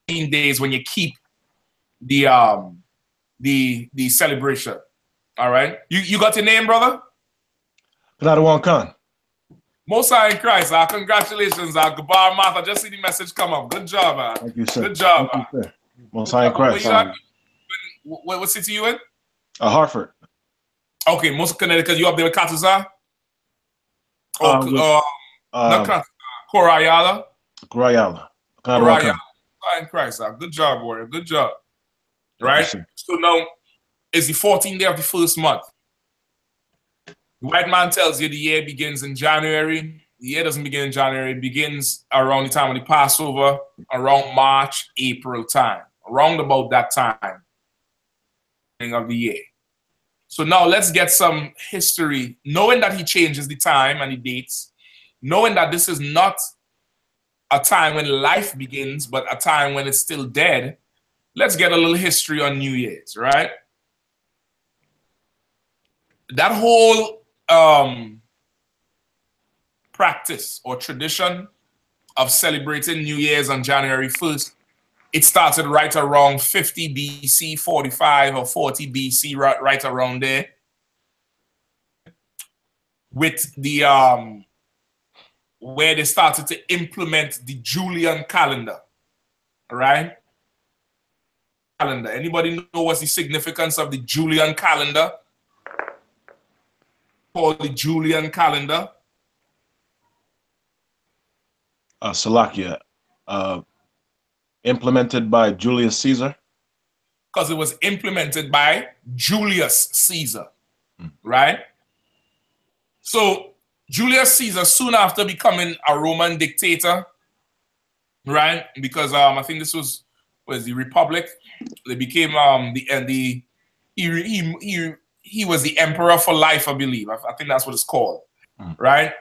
Speaker 1: 15 days when you keep the celebration. All right. You got your name, brother?
Speaker 4: Padawan Khan.
Speaker 1: Most High in Christ. Congratulations. Gabar Math. I just see the message come up. Good job.
Speaker 4: Thank you, sir.
Speaker 1: Good job.
Speaker 4: Thank you, sir. Most High in Christ.
Speaker 1: What city you in?
Speaker 4: Hartford.
Speaker 1: Okay, most Connecticut. You up there with Katuza? Not Corayala.
Speaker 4: Corayala.
Speaker 1: In Christ. Good job, warrior. Good job. Right? So now it's the 14th day of the first month. The white man tells you the year begins in January. The year doesn't begin in January. It begins around the time of the Passover, around March, April time. Around about that time of the year. So now let's get some history. Knowing that he changes the time and the dates, knowing that this is not a time when life begins, but a time when it's still dead, let's get a little history on New Year's, right? That whole practice or tradition of celebrating New Year's on January 1st, it started right around 50 BC, 45 or 40 BC, right around there, with the where they started to implement the Julian calendar, right? Calendar. Anybody know what's the significance of the Julian calendar? Called the Julian calendar.
Speaker 4: Salakia. Implemented by Julius Caesar?
Speaker 1: Because it was implemented by Julius Caesar, right? So Julius Caesar, soon after becoming a Roman dictator, right? Because I think this was the Republic. They became he was the emperor for life, I believe. I think that's what it's called, right?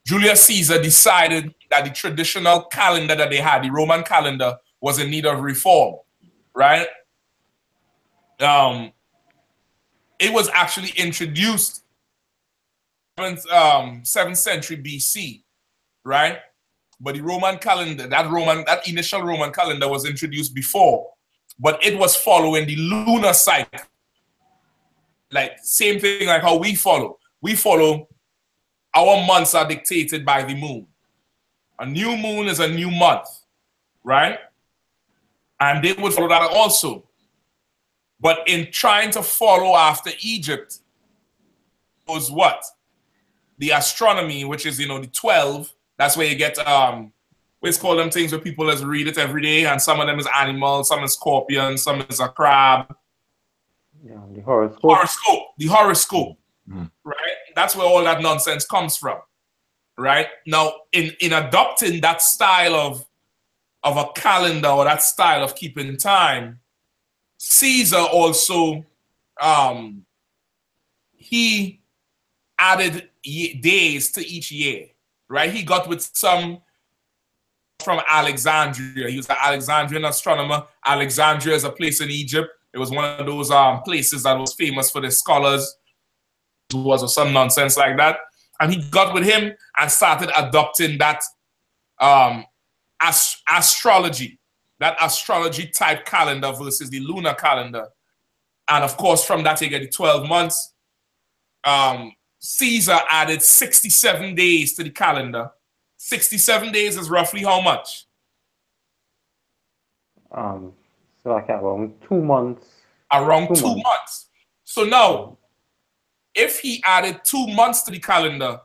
Speaker 1: Julius Caesar decided that the traditional calendar that they had, the Roman calendar, was in need of reform, right? It was actually introduced 7th century BC, right? But the Roman calendar, that initial Roman calendar was introduced before, but it was following the lunar cycle. Like same thing like how we follow. We follow, our months are dictated by the moon. A new moon is a new month, right? And they would follow that also. But in trying to follow after Egypt was what? The astronomy, which is, the 12. That's where you get, let's call them things where people just read it every day. And some of them is animals, some is scorpion, some is a crab.
Speaker 2: Yeah, the horoscope.
Speaker 1: The horoscope, right? That's where all that nonsense comes from, right? Now, in adopting that style of a calendar or that style of keeping time, Caesar also, he added days to each year, right? He got with some from Alexandria. He was an Alexandrian astronomer. Alexandria is a place in Egypt. It was one of those places that was famous for the scholars, or some nonsense like that. And he got with him and started adopting that astrology type calendar versus the lunar calendar. And of course, from that, you get the 12 months. Caesar added 67 days to the calendar. 67 days is roughly how much?
Speaker 2: So like around 2 months.
Speaker 1: Around 2 months. So now, if he added 2 months to the calendar,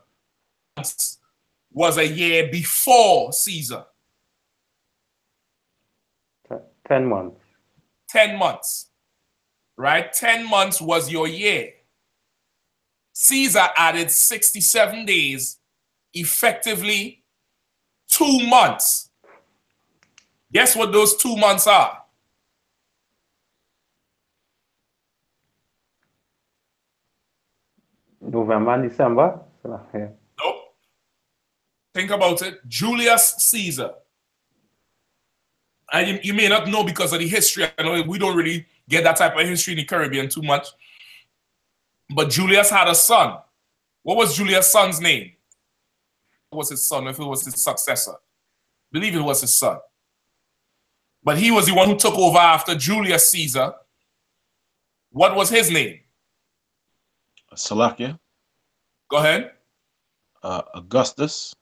Speaker 1: was a year before Caesar?
Speaker 2: 10 months.
Speaker 1: 10 months, right? 10 months was your year. Caesar added 67 days, effectively 2 months. Guess what those 2 months are?
Speaker 2: November and December? Yeah.
Speaker 1: Nope. Think about it. Julius Caesar. And you may not know because of the history. I know we don't really get that type of history in the Caribbean too much. But Julius had a son. What was Julius' son's name? What was his son if it was his successor? I believe it was his son. But he was the one who took over after Julius Caesar. What was his name?
Speaker 4: Salakia.
Speaker 1: Go ahead.
Speaker 4: Augustus.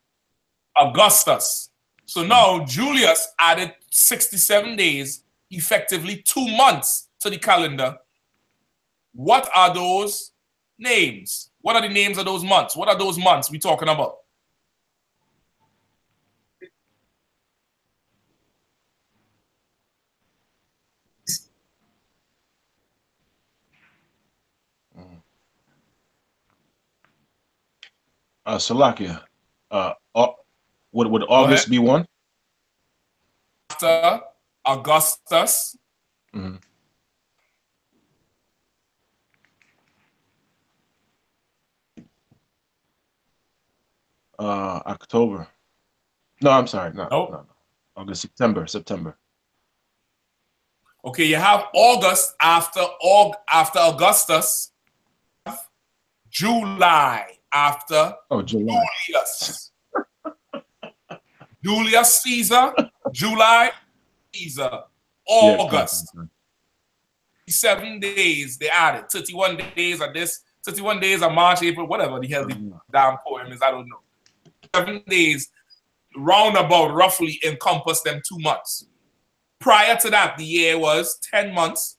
Speaker 1: Augustus. So now Julius added 67 days, effectively 2 months to the calendar. What are those names? What are the names of those months? What are those months we're talking about?
Speaker 4: Salakia. Would August be one?
Speaker 1: After Augustus.
Speaker 4: Mm-hmm. October. No, I'm sorry. No. August, September.
Speaker 1: Okay, you have August after Augustus. July after
Speaker 4: July.
Speaker 1: Julius. Julius Caesar, July, Caesar, August.
Speaker 4: Yeah,
Speaker 1: 7 days they added. 31 days of this, 31 days of March, April, whatever the hell the damn poem is, I don't know. 7 days, roundabout, roughly encompass them 2 months. Prior to that, the year was 10 months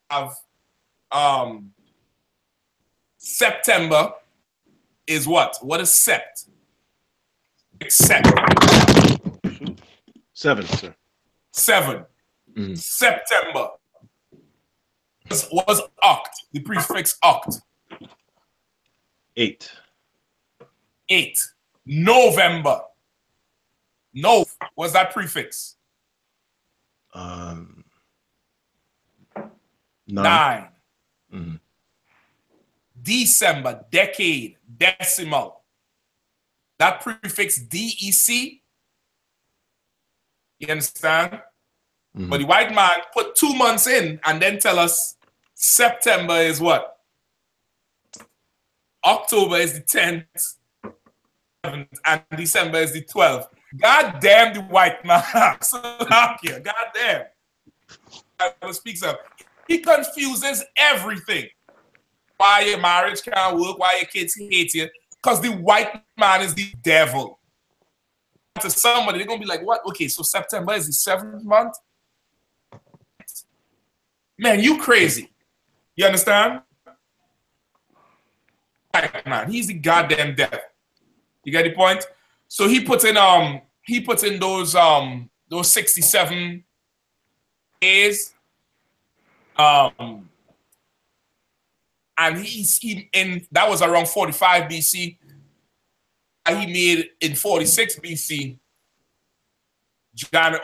Speaker 1: of September is what? What is sept? Sept.
Speaker 4: 7, sir.
Speaker 1: 7.
Speaker 4: Mm-hmm.
Speaker 1: September was oct, the prefix oct.
Speaker 4: 8.
Speaker 1: 8. November. No, was that prefix?
Speaker 4: 9.
Speaker 1: 9.
Speaker 4: Mm-hmm.
Speaker 1: December, decade, decimal. That prefix DEC. You understand?
Speaker 4: Mm-hmm.
Speaker 1: But the white man put 2 months in and then tell us September is what? October is the 10th, and December is the 12th. God damn the white man. God damn. Speaks up. He confuses everything. Why your marriage can't work, why your kids hate you. Because the white man is the devil. To somebody, they're going to be like, what? Okay, so September is the 7th month? Man, you crazy. You understand? Man, he's the goddamn devil. You get the point? So he puts in those 67 days. And that was around 45 BC. He made in 46 BC,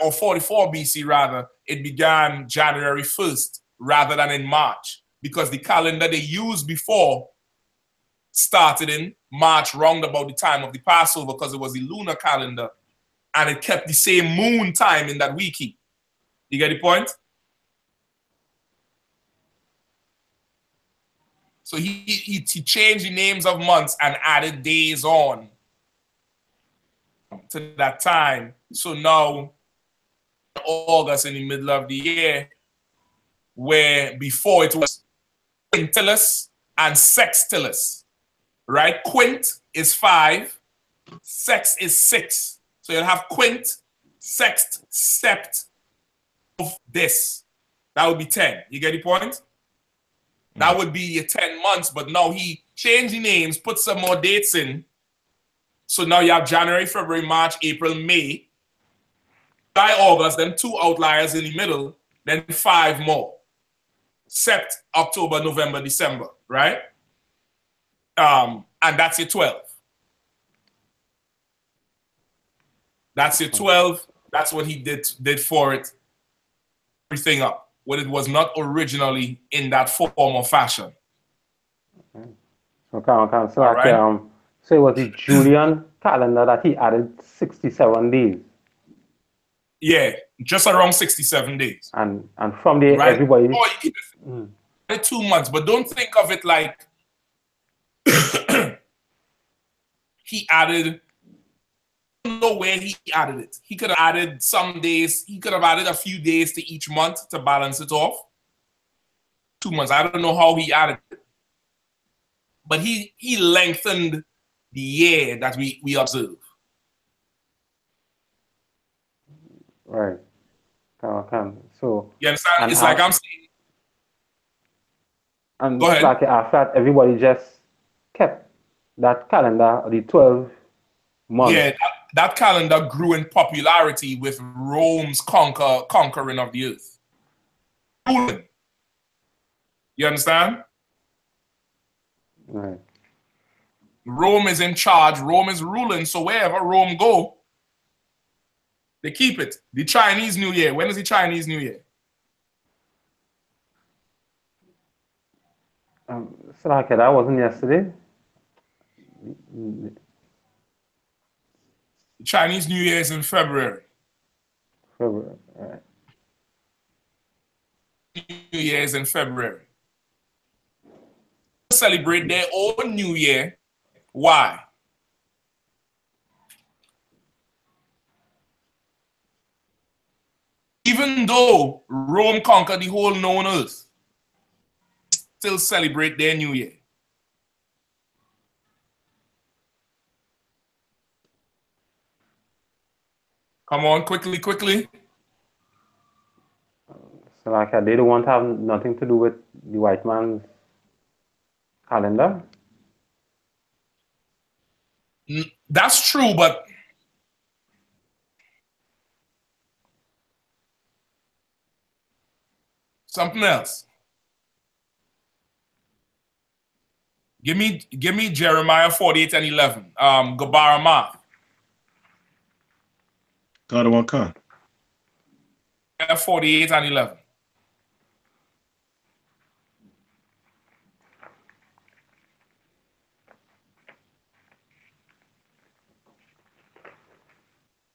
Speaker 1: or 44 BC rather, it began January 1st rather than in March, because the calendar they used before started in March, round about the time of the Passover, because it was the lunar calendar, and it kept the same moon time in that wiki. You get the point? So he changed the names of months and added days on to that time. So now August in the middle of the year, where before it was quintilis and sextilis, right? Quint is 5, sext is 6. So you'll have quint, sext, sept of this. That would be 10. You get the point? That would be your 10 months, but now he changed the names, put some more dates in So now you have January, February, March, April, May, July, August, then 2 outliers in the middle, then 5 more. Sept, October, November, December, right? And that's your 12. That's your 12. That's what he did for it. Everything up. When it was not originally in that form or fashion.
Speaker 2: Okay. So, right. So it was the Julian calendar that he added 67 days.
Speaker 1: Yeah, just around 67 days.
Speaker 2: And from there, right? Everybody...
Speaker 1: Oh, you keep it 2 months, but don't think of it like he added... I don't know where he added it. He could have added some days. He could have added a few days to each month to balance it off. 2 months. I don't know how he added it. But he lengthened the year that we observe.
Speaker 2: Right. Okay. So
Speaker 1: you understand? It's like I'm saying.
Speaker 2: And go ahead. Like after that, everybody just kept that calendar, the 12 months.
Speaker 1: Yeah, that calendar grew in popularity with Rome's conquering of the earth. Ruling. You understand?
Speaker 2: Right.
Speaker 1: Rome is in charge. Rome is ruling. So wherever Rome go, they keep it. The Chinese New Year. When is the Chinese New Year?
Speaker 2: So like that wasn't yesterday.
Speaker 1: The Chinese New Year is in February.
Speaker 2: February, right.
Speaker 1: New Year is in February. Celebrate their own New Year. Why? Even though Rome conquered the whole known earth, still celebrate their New Year. Come on, quickly.
Speaker 2: So like they don't want to have nothing to do with the white man's calendar?
Speaker 1: That's true, but something else. Give me Jeremiah 48 and 11. Gabara Math.
Speaker 4: God of one kind.
Speaker 1: 48 and 11.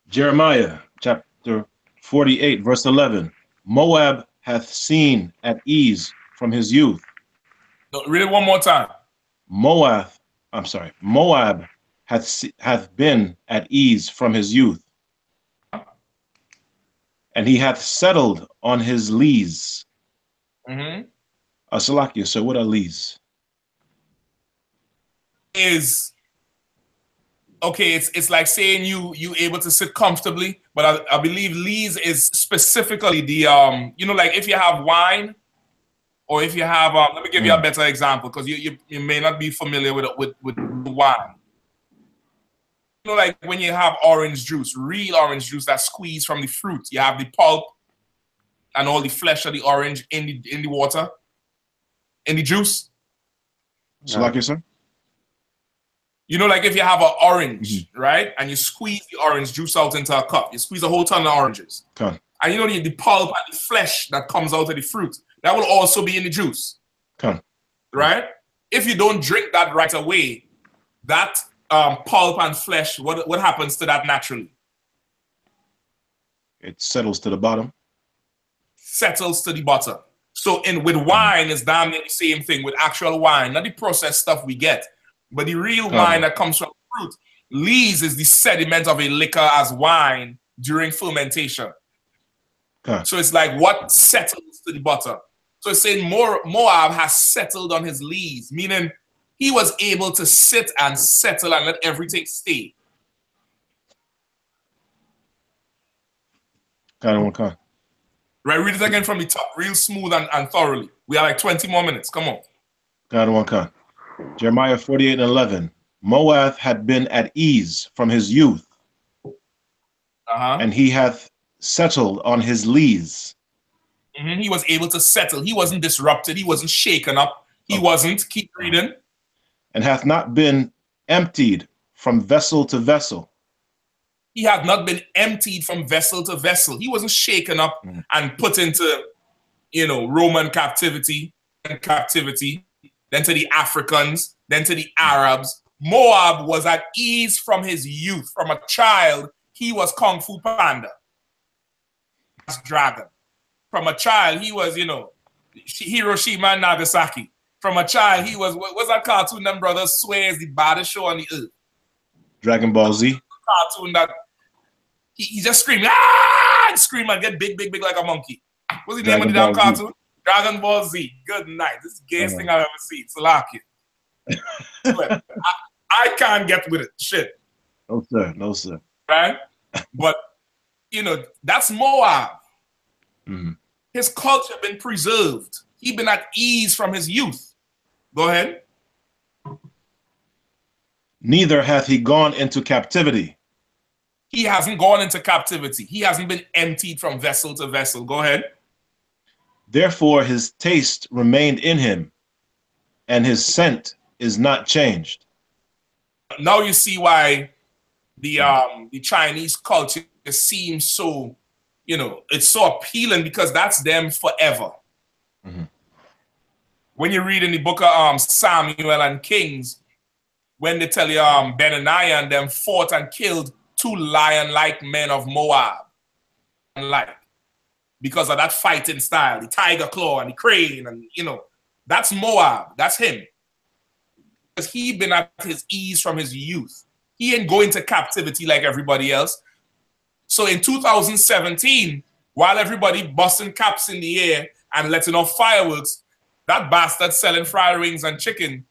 Speaker 4: Jeremiah chapter 48, verse 11. Moab hath seen at ease from his youth.
Speaker 1: No, read it one more time.
Speaker 4: Moab hath been at ease from his youth, and he hath settled on his lees. Salakia, so what are lees?
Speaker 1: Okay, it's like saying you able to sit comfortably, but I believe lees is specifically the you know, like if you have wine, or if you have let me give you a better example, because you may not be familiar with wine. You know, like when you have orange juice, real orange juice that's squeezed from the fruit, you have the pulp and all the flesh of the orange in the water, in the juice.
Speaker 4: Salakia, sir.
Speaker 1: You know, like if you have an orange, right, and you squeeze the orange juice out into a cup, you squeeze a whole ton of oranges.
Speaker 4: Okay.
Speaker 1: And you know the pulp and the flesh that comes out of the fruit, that will also be in the juice.
Speaker 4: Okay.
Speaker 1: Right? If you don't drink that right away, that pulp and flesh, what happens to that naturally?
Speaker 4: It settles to the bottom.
Speaker 1: Settles to the bottom. So with wine, it's damn near the same thing with actual wine, not the processed stuff we get, but the real wine that comes from fruit. Lees is the sediment of a liquor as wine during fermentation. So it's like what settles to the bottom. So it's saying Moab has settled on his lees, meaning he was able to sit and settle and let everything stay.
Speaker 4: Okay.
Speaker 1: Right, read it again from the top, real smooth and thoroughly. We are like 20 more minutes. Come on.
Speaker 4: Jeremiah 48 and 11. Moab had been at ease from his youth, and he hath settled on his lees.
Speaker 1: He was able to settle. He wasn't disrupted. He wasn't shaken up. He wasn't. Keep reading.
Speaker 4: And hath not been emptied from vessel to vessel.
Speaker 1: He had not been emptied from vessel to vessel. He wasn't shaken up and put into, you know, Roman captivity, then to the Africans, then to the Arabs. Moab was at ease from his youth. From a child, he was Kung Fu Panda. Dragon. From a child, he was, you know, Hiroshima and Nagasaki. From a child, he was, what's that cartoon them brothers swear is the baddest show on the earth?
Speaker 4: Dragon Ball Z.
Speaker 1: Cartoon that he just screamed, ah, and scream and get big like a monkey. What's the name of the damn cartoon? Dragon Ball Z. Good night. This is the gayest thing I've ever seen. Salaki. I can't get with it. Shit.
Speaker 4: No, sir. No, sir.
Speaker 1: Right? But, you know, that's Moab. His culture been preserved. He been at ease from his youth. Go ahead.
Speaker 4: Neither hath he gone into captivity.
Speaker 1: He hasn't gone into captivity. He hasn't been emptied from vessel to vessel. Go ahead.
Speaker 4: Therefore his taste remained in him, and his scent is not changed.
Speaker 1: Now you see why the Chinese culture seems so, you know, it's so appealing, because that's them forever. When you read in the book of Samuel and Kings, when they tell you Benaniah and them fought and killed 2 lion-like men of Moab, because of that fighting style, the tiger claw and the crane, and you know, that's Moab, that's him. Because he been at his ease from his youth. He ain't going to captivity like everybody else. So in 2017, while everybody busting caps in the air and letting off fireworks, that bastard selling fried wings and chicken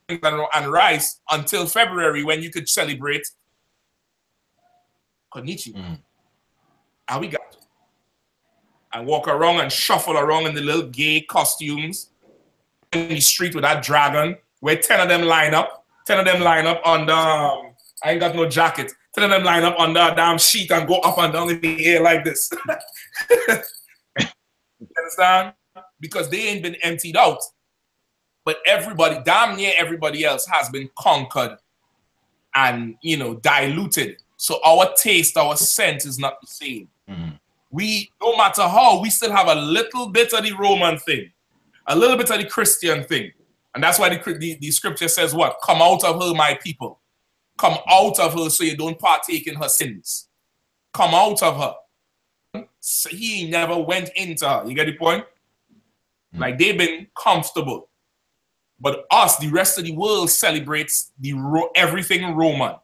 Speaker 1: and rice until February, when you could celebrate Konnichiwa. How we got it. And walk around and shuffle around in the little gay costumes in the street with that dragon, where 10 of them line up. 10 of them line up on the, I ain't got no jacket. 10 of them line up on the damn sheet and go up and down in the air like this. You understand? Because they ain't been emptied out. But everybody, damn near everybody else, has been conquered and, you know, diluted. So our taste, our scent is not the same. We, no matter how, we still have a little bit of the Roman thing, a little bit of the Christian thing. And that's why the scripture says what? Come out of her, my people. Come out of her so you don't partake in her sins. Come out of her. So he never went into her. You get the point? Like, they've been comfortable. But us, the rest of the world, celebrates everything Roman.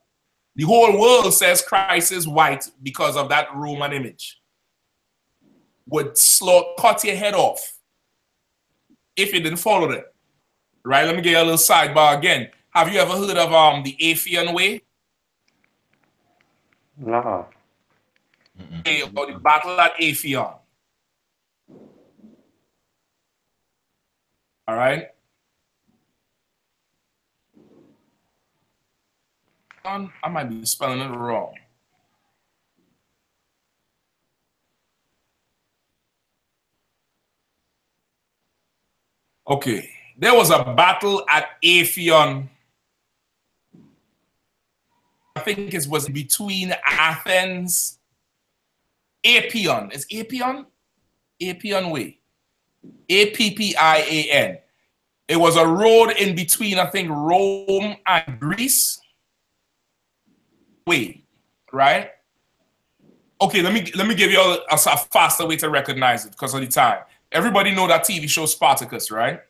Speaker 1: The whole world says Christ is white because of that Roman image. Would cut your head off if you didn't follow it. Right? Let me get you a little sidebar again. Have you ever heard of the Aphian way?
Speaker 2: No.
Speaker 1: Okay, about the battle at Aphion. All right. I might be spelling it wrong. Okay. There was a battle at Aphion. I think it was between Athens. Appian. Is Appian? Appian Way. Appian. It was a road in between, I think, Rome and Greece. Way, right? Okay, let me give you a faster way to recognize it because of the time. Everybody know that TV show Spartacus, right?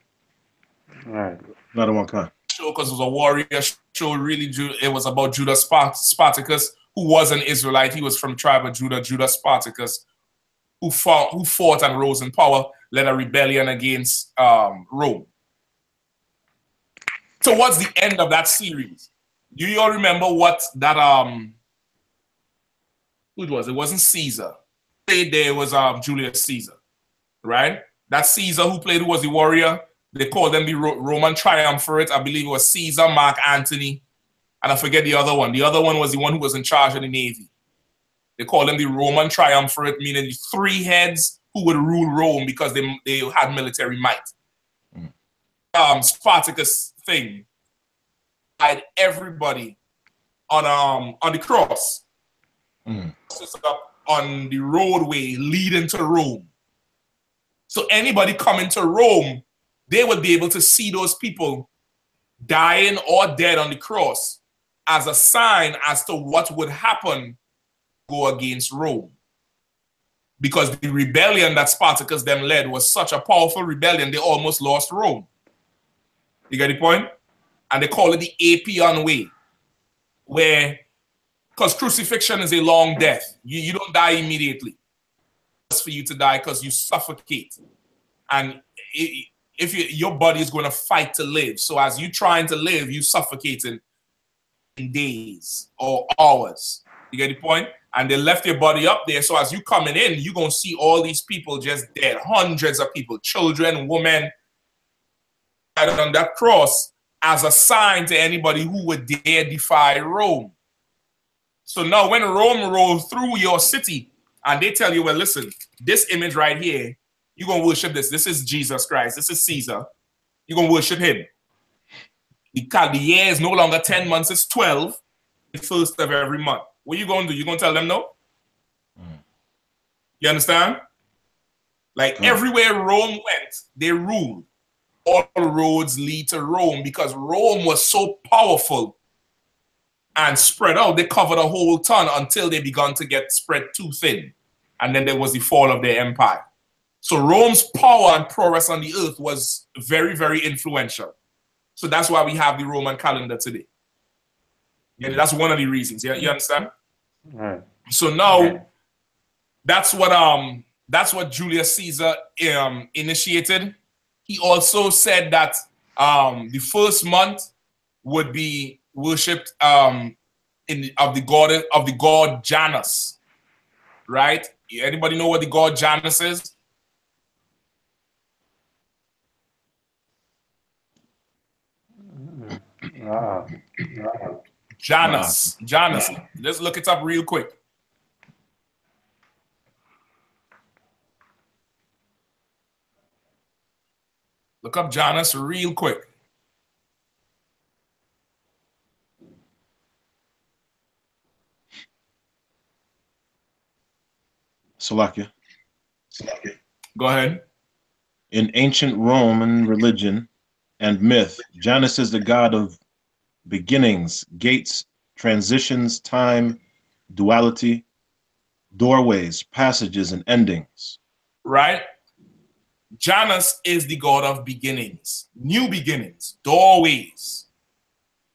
Speaker 2: Right.
Speaker 4: Another one kind.
Speaker 1: Show because it was a warrior show. Really, it was about Judah Spartacus, who was an Israelite. He was from the tribe of Judah. Judah Spartacus, who fought and rose in power, led a rebellion against Rome. Towards the end of that series, do you all remember what that who it was? It wasn't Caesar. There was Julius Caesar, right? That Caesar who was the warrior. They called them the Roman triumvirate. I believe it was Caesar, Mark Antony, and I forget the other one. The other one was the one who was in charge of the Navy. They called him the Roman Triumvirate, meaning the 3 heads who would rule Rome because they had military might. Spartacus thing had everybody on the cross, on the roadway leading to Rome. So anybody coming to Rome, they would be able to see those people dying or dead on the cross as a sign as to what would happen go against Rome. Because the rebellion that Spartacus them led was such a powerful rebellion, they almost lost Rome. You get the point? And they call it the Appian Way, where, because crucifixion is a long death. You don't die immediately. It's for you to die because you suffocate. And your body is going to fight to live. So as you trying to live, you suffocating in days or hours. You get the point? And they left your body up there. So as you coming in, you're going to see all these people just dead. Hundreds of people, children, women, on that cross as a sign to anybody who would dare defy Rome. So now when Rome rolls through your city and they tell you, well, listen, this image right here, you're going to worship this. This is Jesus Christ. This is Caesar. You're going to worship him. The year is no longer 10 months. It's 12. The first of every month. What are you going to do? You're going to tell them no? You understand? Like everywhere Rome went, they ruled. All roads lead to Rome because Rome was so powerful and spread out. They covered a whole ton until they began to get spread too thin. And then there was the fall of their empire. So Rome's power and prowess on the earth was very, very influential. So that's why we have the Roman calendar today. Yeah, that's one of the reasons. Yeah, you understand?
Speaker 2: Right.
Speaker 1: So now that's what Julius Caesar initiated. He also said that the first month would be worshipped of the god Janus, right? Anybody know what the god Janus is? Janus. Let's look it up real quick. Look up Janus real quick.
Speaker 4: Salakia.
Speaker 1: Go ahead.
Speaker 4: In ancient Roman religion and myth, Janus is the god of beginnings, gates, transitions, time, duality, doorways, passages, and endings.
Speaker 1: Right? Janus is the god of beginnings, new beginnings, doorways,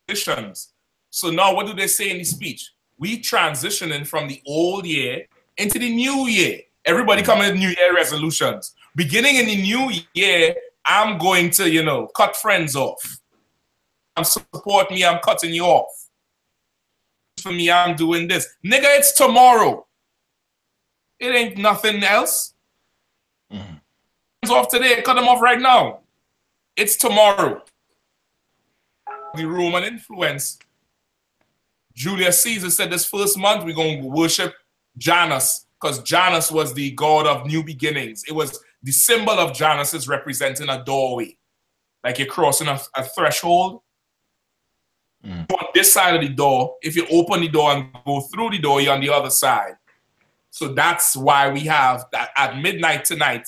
Speaker 1: transitions. So now what do they say in the speech? We transitioning from the old year into the new year. Everybody coming with New Year resolutions. Beginning in the new year, I'm going to, cut friends off. Support me, I'm cutting you off. For me, I'm doing this. Nigga, it's tomorrow. It ain't nothing else. Off today, cut them off right now. It's tomorrow. The Roman influence. Julius Caesar said this first month we're going to worship Janus because Janus was the god of new beginnings. It was the symbol of Janus is representing a doorway. Like you're crossing a threshold. On this side of the door, if you open the door and go through the door, you're on the other side. So that's why we have that at midnight tonight.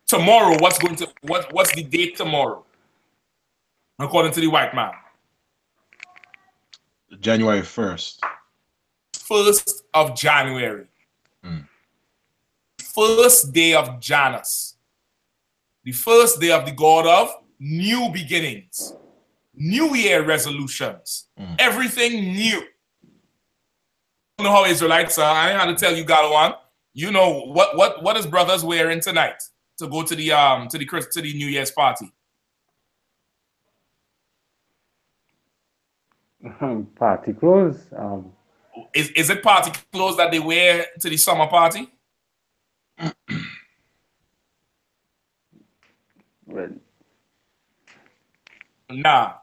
Speaker 1: Tomorrow, what's the date tomorrow? According to the white man.
Speaker 4: January 1st.
Speaker 1: 1st of January. First day of Janus. The first day of the god of new beginnings. New Year resolutions. Everything new. You know how Israelites are. I ain't had to tell you, Galawan. You know what is brothers wearing tonight to go to the New Year's party?
Speaker 2: Party clothes.
Speaker 1: Is it party clothes that they wear to the summer party?
Speaker 2: Well,
Speaker 1: Nah.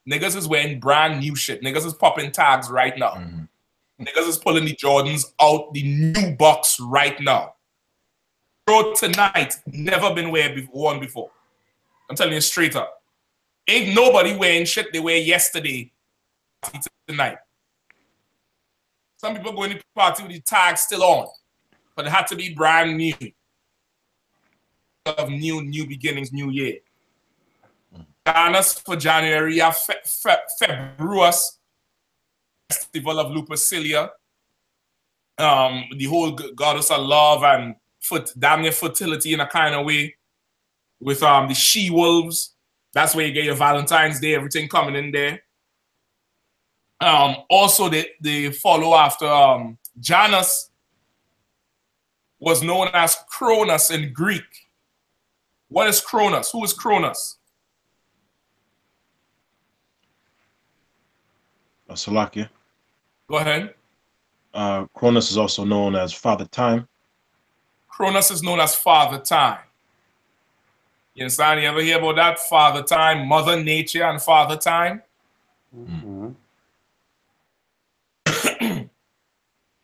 Speaker 1: Niggas is wearing brand new shit. Niggas is popping tags right now. Niggas is pulling the Jordans out the new box right now. Bro, tonight, never been worn before. I'm telling you straight up. Ain't nobody wearing shit they wear yesterday tonight. Some people going to party with the tag still on, but it had to be brand new. Of new beginnings, new year. For January, you have February, Festival of Lupercilia. The whole goddess of love and damn near fertility in a kind of way. With the she-wolves. That's where you get your Valentine's Day, everything coming in there. Also, they follow after Janus was known as Cronus in Greek. What is Cronus? Who is Cronus?
Speaker 4: Salakia.
Speaker 1: Go ahead.
Speaker 4: Cronus is also known as Father Time.
Speaker 1: Cronus is known as Father Time. You understand? You ever hear about that? Father Time, Mother Nature and Father Time? In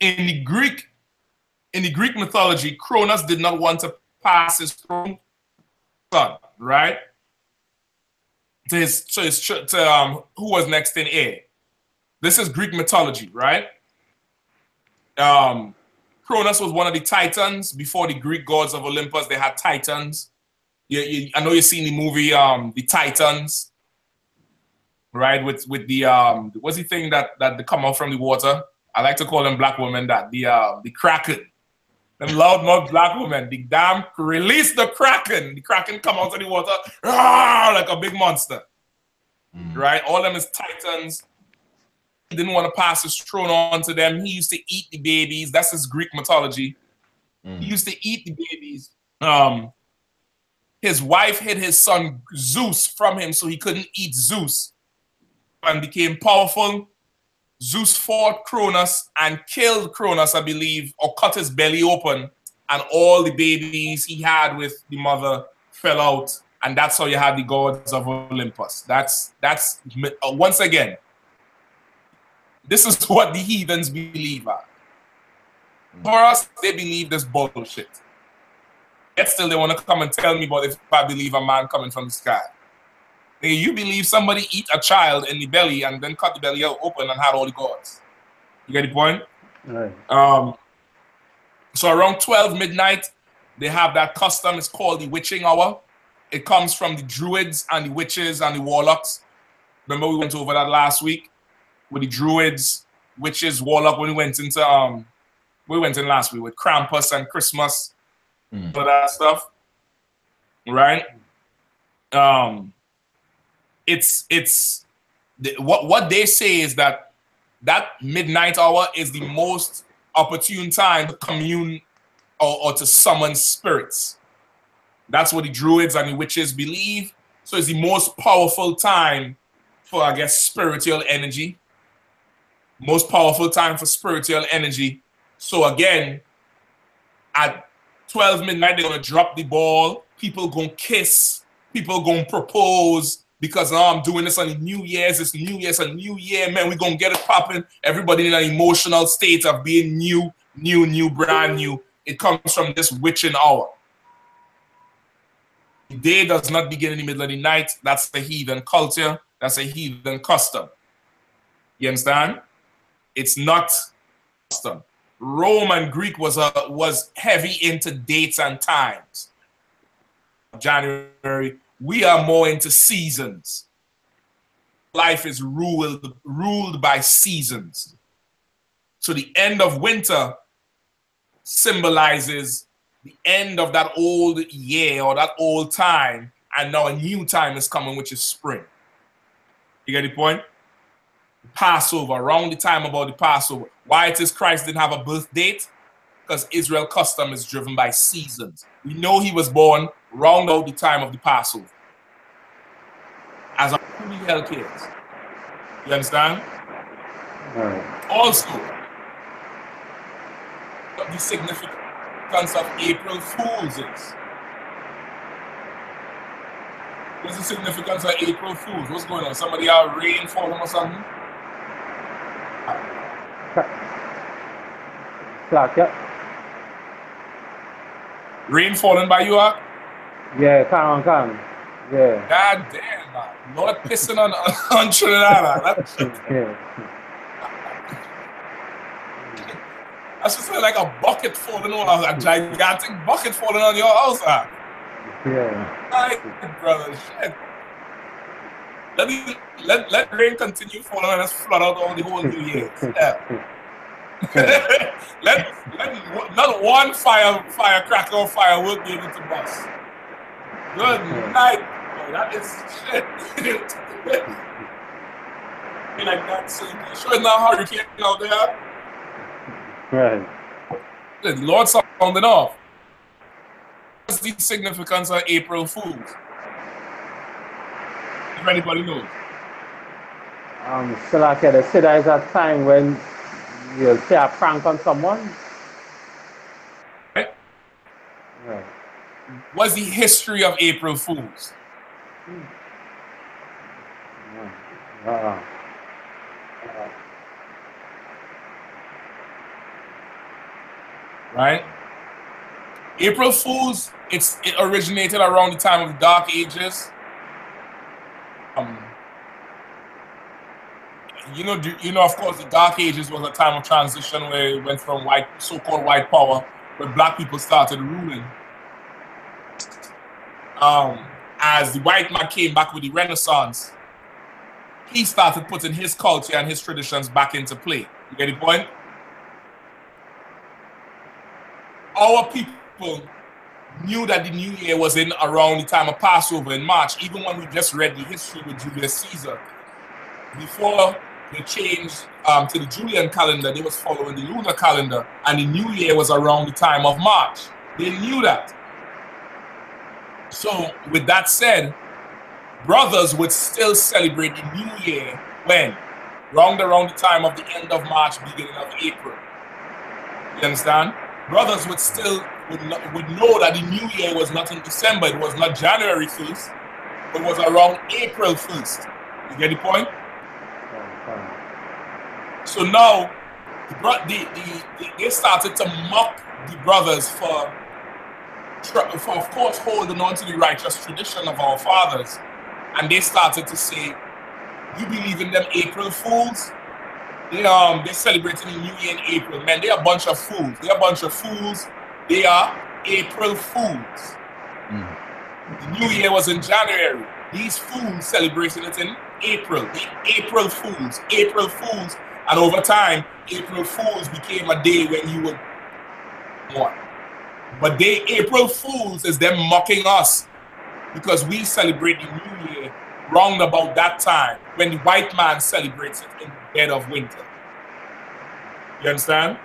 Speaker 1: the Greek mythology, Cronus did not want to pass his throne son, right? To who was next in heir. This is Greek mythology, right? Cronus was one of the Titans. Before the Greek gods of Olympus, they had Titans. I know you've seen the movie The Titans, right? With the what's the thing that they come out from the water? I like to call them black women that the Kraken. Them loudmouth black women, the damn release the Kraken. The Kraken come out of the water like a big monster. Right? All of them is Titans. He didn't want to pass his throne on to them. He used to eat the babies. That's his Greek mythology. He used to eat the babies. His wife hid his son Zeus from him so he couldn't eat Zeus and became powerful. Zeus fought Cronus and killed Cronus, I believe, or cut his belly open, and all the babies he had with the mother fell out, and that's how you had the gods of Olympus. That's once again, this is what the heathens believe at. For us, they believe this bullshit. Yet still they want to come and tell me about if I believe a man coming from the sky. You believe somebody eat a child in the belly and then cut the belly out open and had all the gods. You get the point?
Speaker 2: Right.
Speaker 1: So around 12 midnight, they have that custom. It's called the witching hour. It comes from the druids and the witches and the warlocks. Remember we went over that last week with the druids, witches, warlock, when we went in last week with Krampus and Christmas, all that stuff, right? What they say is that midnight hour is the most opportune time to commune or to summon spirits. That's what the druids and the witches believe. So it's the most powerful time for, I guess, spiritual energy. Most powerful time for spiritual energy. So again, at 12 midnight, they're going to drop the ball. People going to kiss. People going to propose. Because I'm doing this on the New Year's. It's New Year's, a new year, man. We're going to get it popping. Everybody in an emotional state of being new, brand new. It comes from this witching hour. The day does not begin in the middle of the night. That's a heathen culture. That's a heathen custom. You understand? It's not custom. Rome and Greek was heavy into dates and times. January. We are more into seasons. Life is ruled by seasons. So the end of winter symbolizes the end of that old year or that old time, and now a new time is coming, which is spring. You get the point? Passover, around the time about the Passover. Why it is Christ didn't have a birth date? Because Israel custom is driven by seasons. We know he was born round about the time of the Passover. As a truly hell kids. You understand?
Speaker 2: Right.
Speaker 1: Also, the significance of April Fools is. What's the significance of April Fools? What's going on? Somebody out rain falling or something? Rain falling by you, Ak?
Speaker 2: Yeah, come on. Yeah.
Speaker 1: God damn, man. Not pissing on Trinidad. That's just like a bucket falling on, a gigantic bucket falling on your house, Ak.
Speaker 2: Yeah.
Speaker 1: My brother, shit. Let rain continue falling and let's flood out all the whole New Year. let not one firecracker or firework be able to bust. Good night, boy. That is shit. Like that, so you sure it's not hurricane out there?
Speaker 2: Right.
Speaker 1: The Lord sounding off. What's the significance of April Fools? If anybody knows.
Speaker 2: So like they say there is a time when you'll play a prank on someone.
Speaker 1: Right? Right. What's the history of April Fools? Right? April Fools, it originated around the time of the Dark Ages. You know, of course, the Dark Ages was a time of transition where it went from so-called white power, where black people started ruling. As the white man came back with the Renaissance, he started putting his culture and his traditions back into play. You get the point? Our people knew that the New Year was in around the time of Passover in March, even when we just read the history with Julius Caesar. Before they changed to the Julian calendar, they was following the lunar calendar, and the New Year was around the time of March. They knew that. So, with that said, brothers would still celebrate the New Year when? Around the time of the end of March, beginning of April. You understand? Brothers would know that the New Year was not in December, it was not January 1st, but it was around April 1st. You get the point? So now, they started to mock the brothers for of course, holding on to the righteous tradition of our fathers. And they started to say, you believe in them April Fools? They're celebrating the New Year in April. Man, they're a bunch of fools. They're a bunch of fools. They are April Fools. The New Year was in January. These fools celebrating it in April. The April Fools. April Fools. And over time, April Fools became a day when you would mourn. But April Fools is them mocking us because we celebrate the New Year round about that time when the white man celebrates it in the dead of winter. You understand?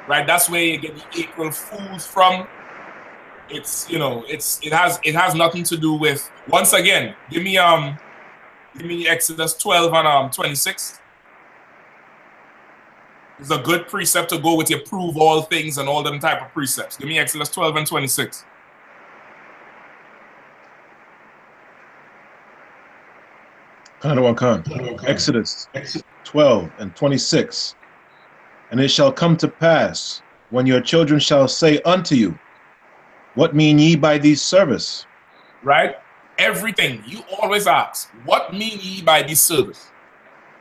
Speaker 1: Right? That's where you get the April Fools from. It's, it has nothing to do with, once again, give me Exodus 12 and 26. It's a good precept to go with your prove all things and all them type of precepts. Give me Exodus 12 and 26.
Speaker 4: Exodus 12 and 26. And it shall come to pass, when your children shall say unto you, what mean ye by these service?
Speaker 1: Right? Everything. You always ask, what mean ye by this service?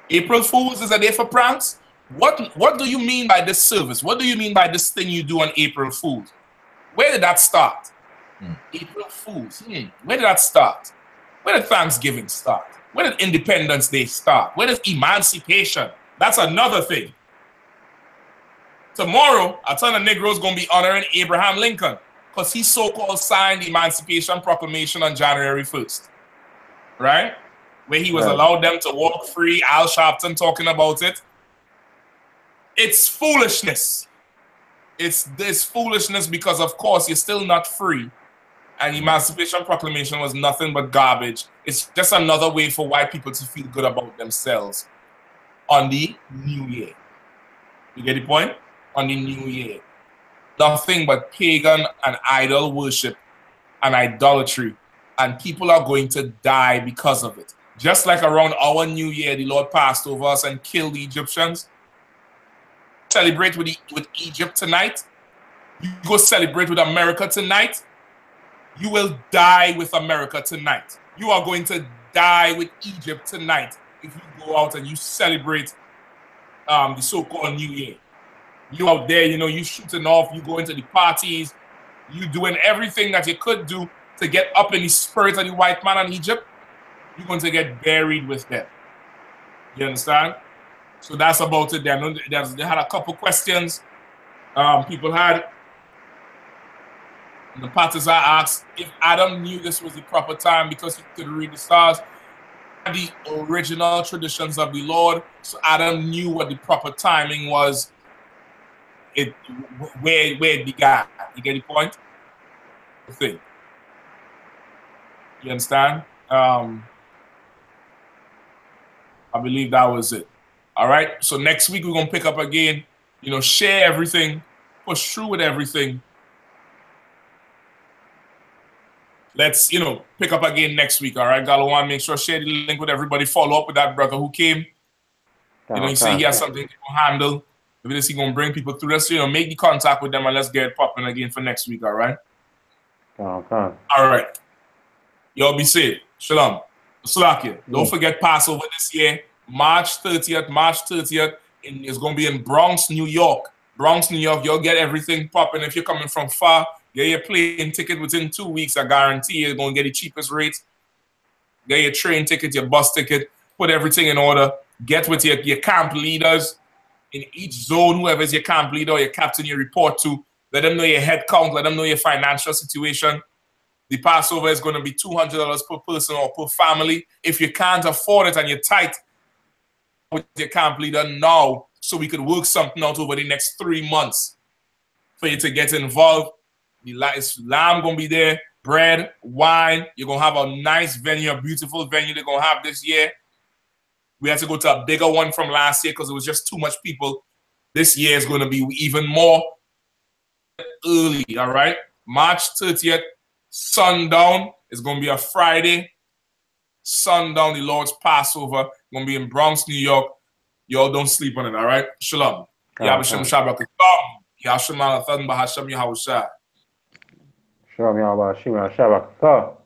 Speaker 1: April Fools is a day for pranks? What do you mean by this service? What do you mean by this thing you do on April Fools? Where did that start? April Fools. Where did that start? Where did Thanksgiving start? Where did Independence Day start? Where does emancipation? That's another thing. Tomorrow, a ton of Negroes going to be honoring Abraham Lincoln because he so-called signed the Emancipation Proclamation on January 1st. Right? Where he was allowed them to walk free. Al Sharpton talking about it. It's foolishness. It's this foolishness because, of course, you're still not free. And the Emancipation Proclamation was nothing but garbage. It's just another way for white people to feel good about themselves on the New Year. You get the point? On the New Year. Nothing but pagan and idol worship and idolatry and people are going to die because of it. Just like around our New Year, the Lord passed over us and killed the Egyptians. Celebrate with Egypt tonight. You go celebrate with America tonight. You will die with America tonight. You are going to die with Egypt tonight if you go out and you celebrate the so-called New Year. You out there, you know, you shooting off, you go into the parties, you doing everything that you could do to get up in the spirit of the white man in Egypt. You're going to get buried with them. You understand? So that's about it. They had a couple questions people had. And the Patazar asked if Adam knew this was the proper time because he could read the stars. The original traditions of the Lord, so Adam knew what the proper timing was. Where it began. You get the point? The thing. You understand? I believe that was it. All right. So next week we're gonna pick up again. You know, share everything, push through with everything. Let's, you know, pick up again next week. All right, Galawan, make sure share the link with everybody. Follow up with that brother who came. You know, you say he has something to handle. Maybe this is gonna bring people through. Let's, you know, make the contact with them and let's get it popping again for next week. All right.
Speaker 2: Okay.
Speaker 1: All right. Y'all be safe. Shalom. Salakia. Don't forget Passover this year, March 30th. March 30th. It's going to be in Bronx, New York. Bronx, New York. You'll get everything popping. If you're coming from far, get your plane ticket within 2 weeks. I guarantee you're going to get the cheapest rates. Get your train ticket, your bus ticket. Put everything in order. Get with your camp leaders in each zone, whoever is your camp leader or your captain you report to. Let them know your head count. Let them know your financial situation. The Passover is going to be $200 per person or per family. If you can't afford it and you're tight with your camp leader now, so we could work something out over the next 3 months for you to get involved. The lamb going to be there, bread, wine. You're going to have a nice venue, a beautiful venue they're going to have this year. We had to go to a bigger one from last year because it was just too much people. This year is going to be even more early, all right? March 30th. Sundown is going to be a Friday. Sundown, the Lord's Passover. Going to be in Bronx, New York. Y'all don't sleep on it, all right? Shalom. Yabashim Shabbat. Yashim Alathan Bahasham Yahushua.
Speaker 2: Shalom Yabashim Shabbat.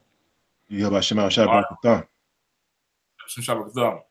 Speaker 4: Yabashim Shabbat.
Speaker 1: Shabbat.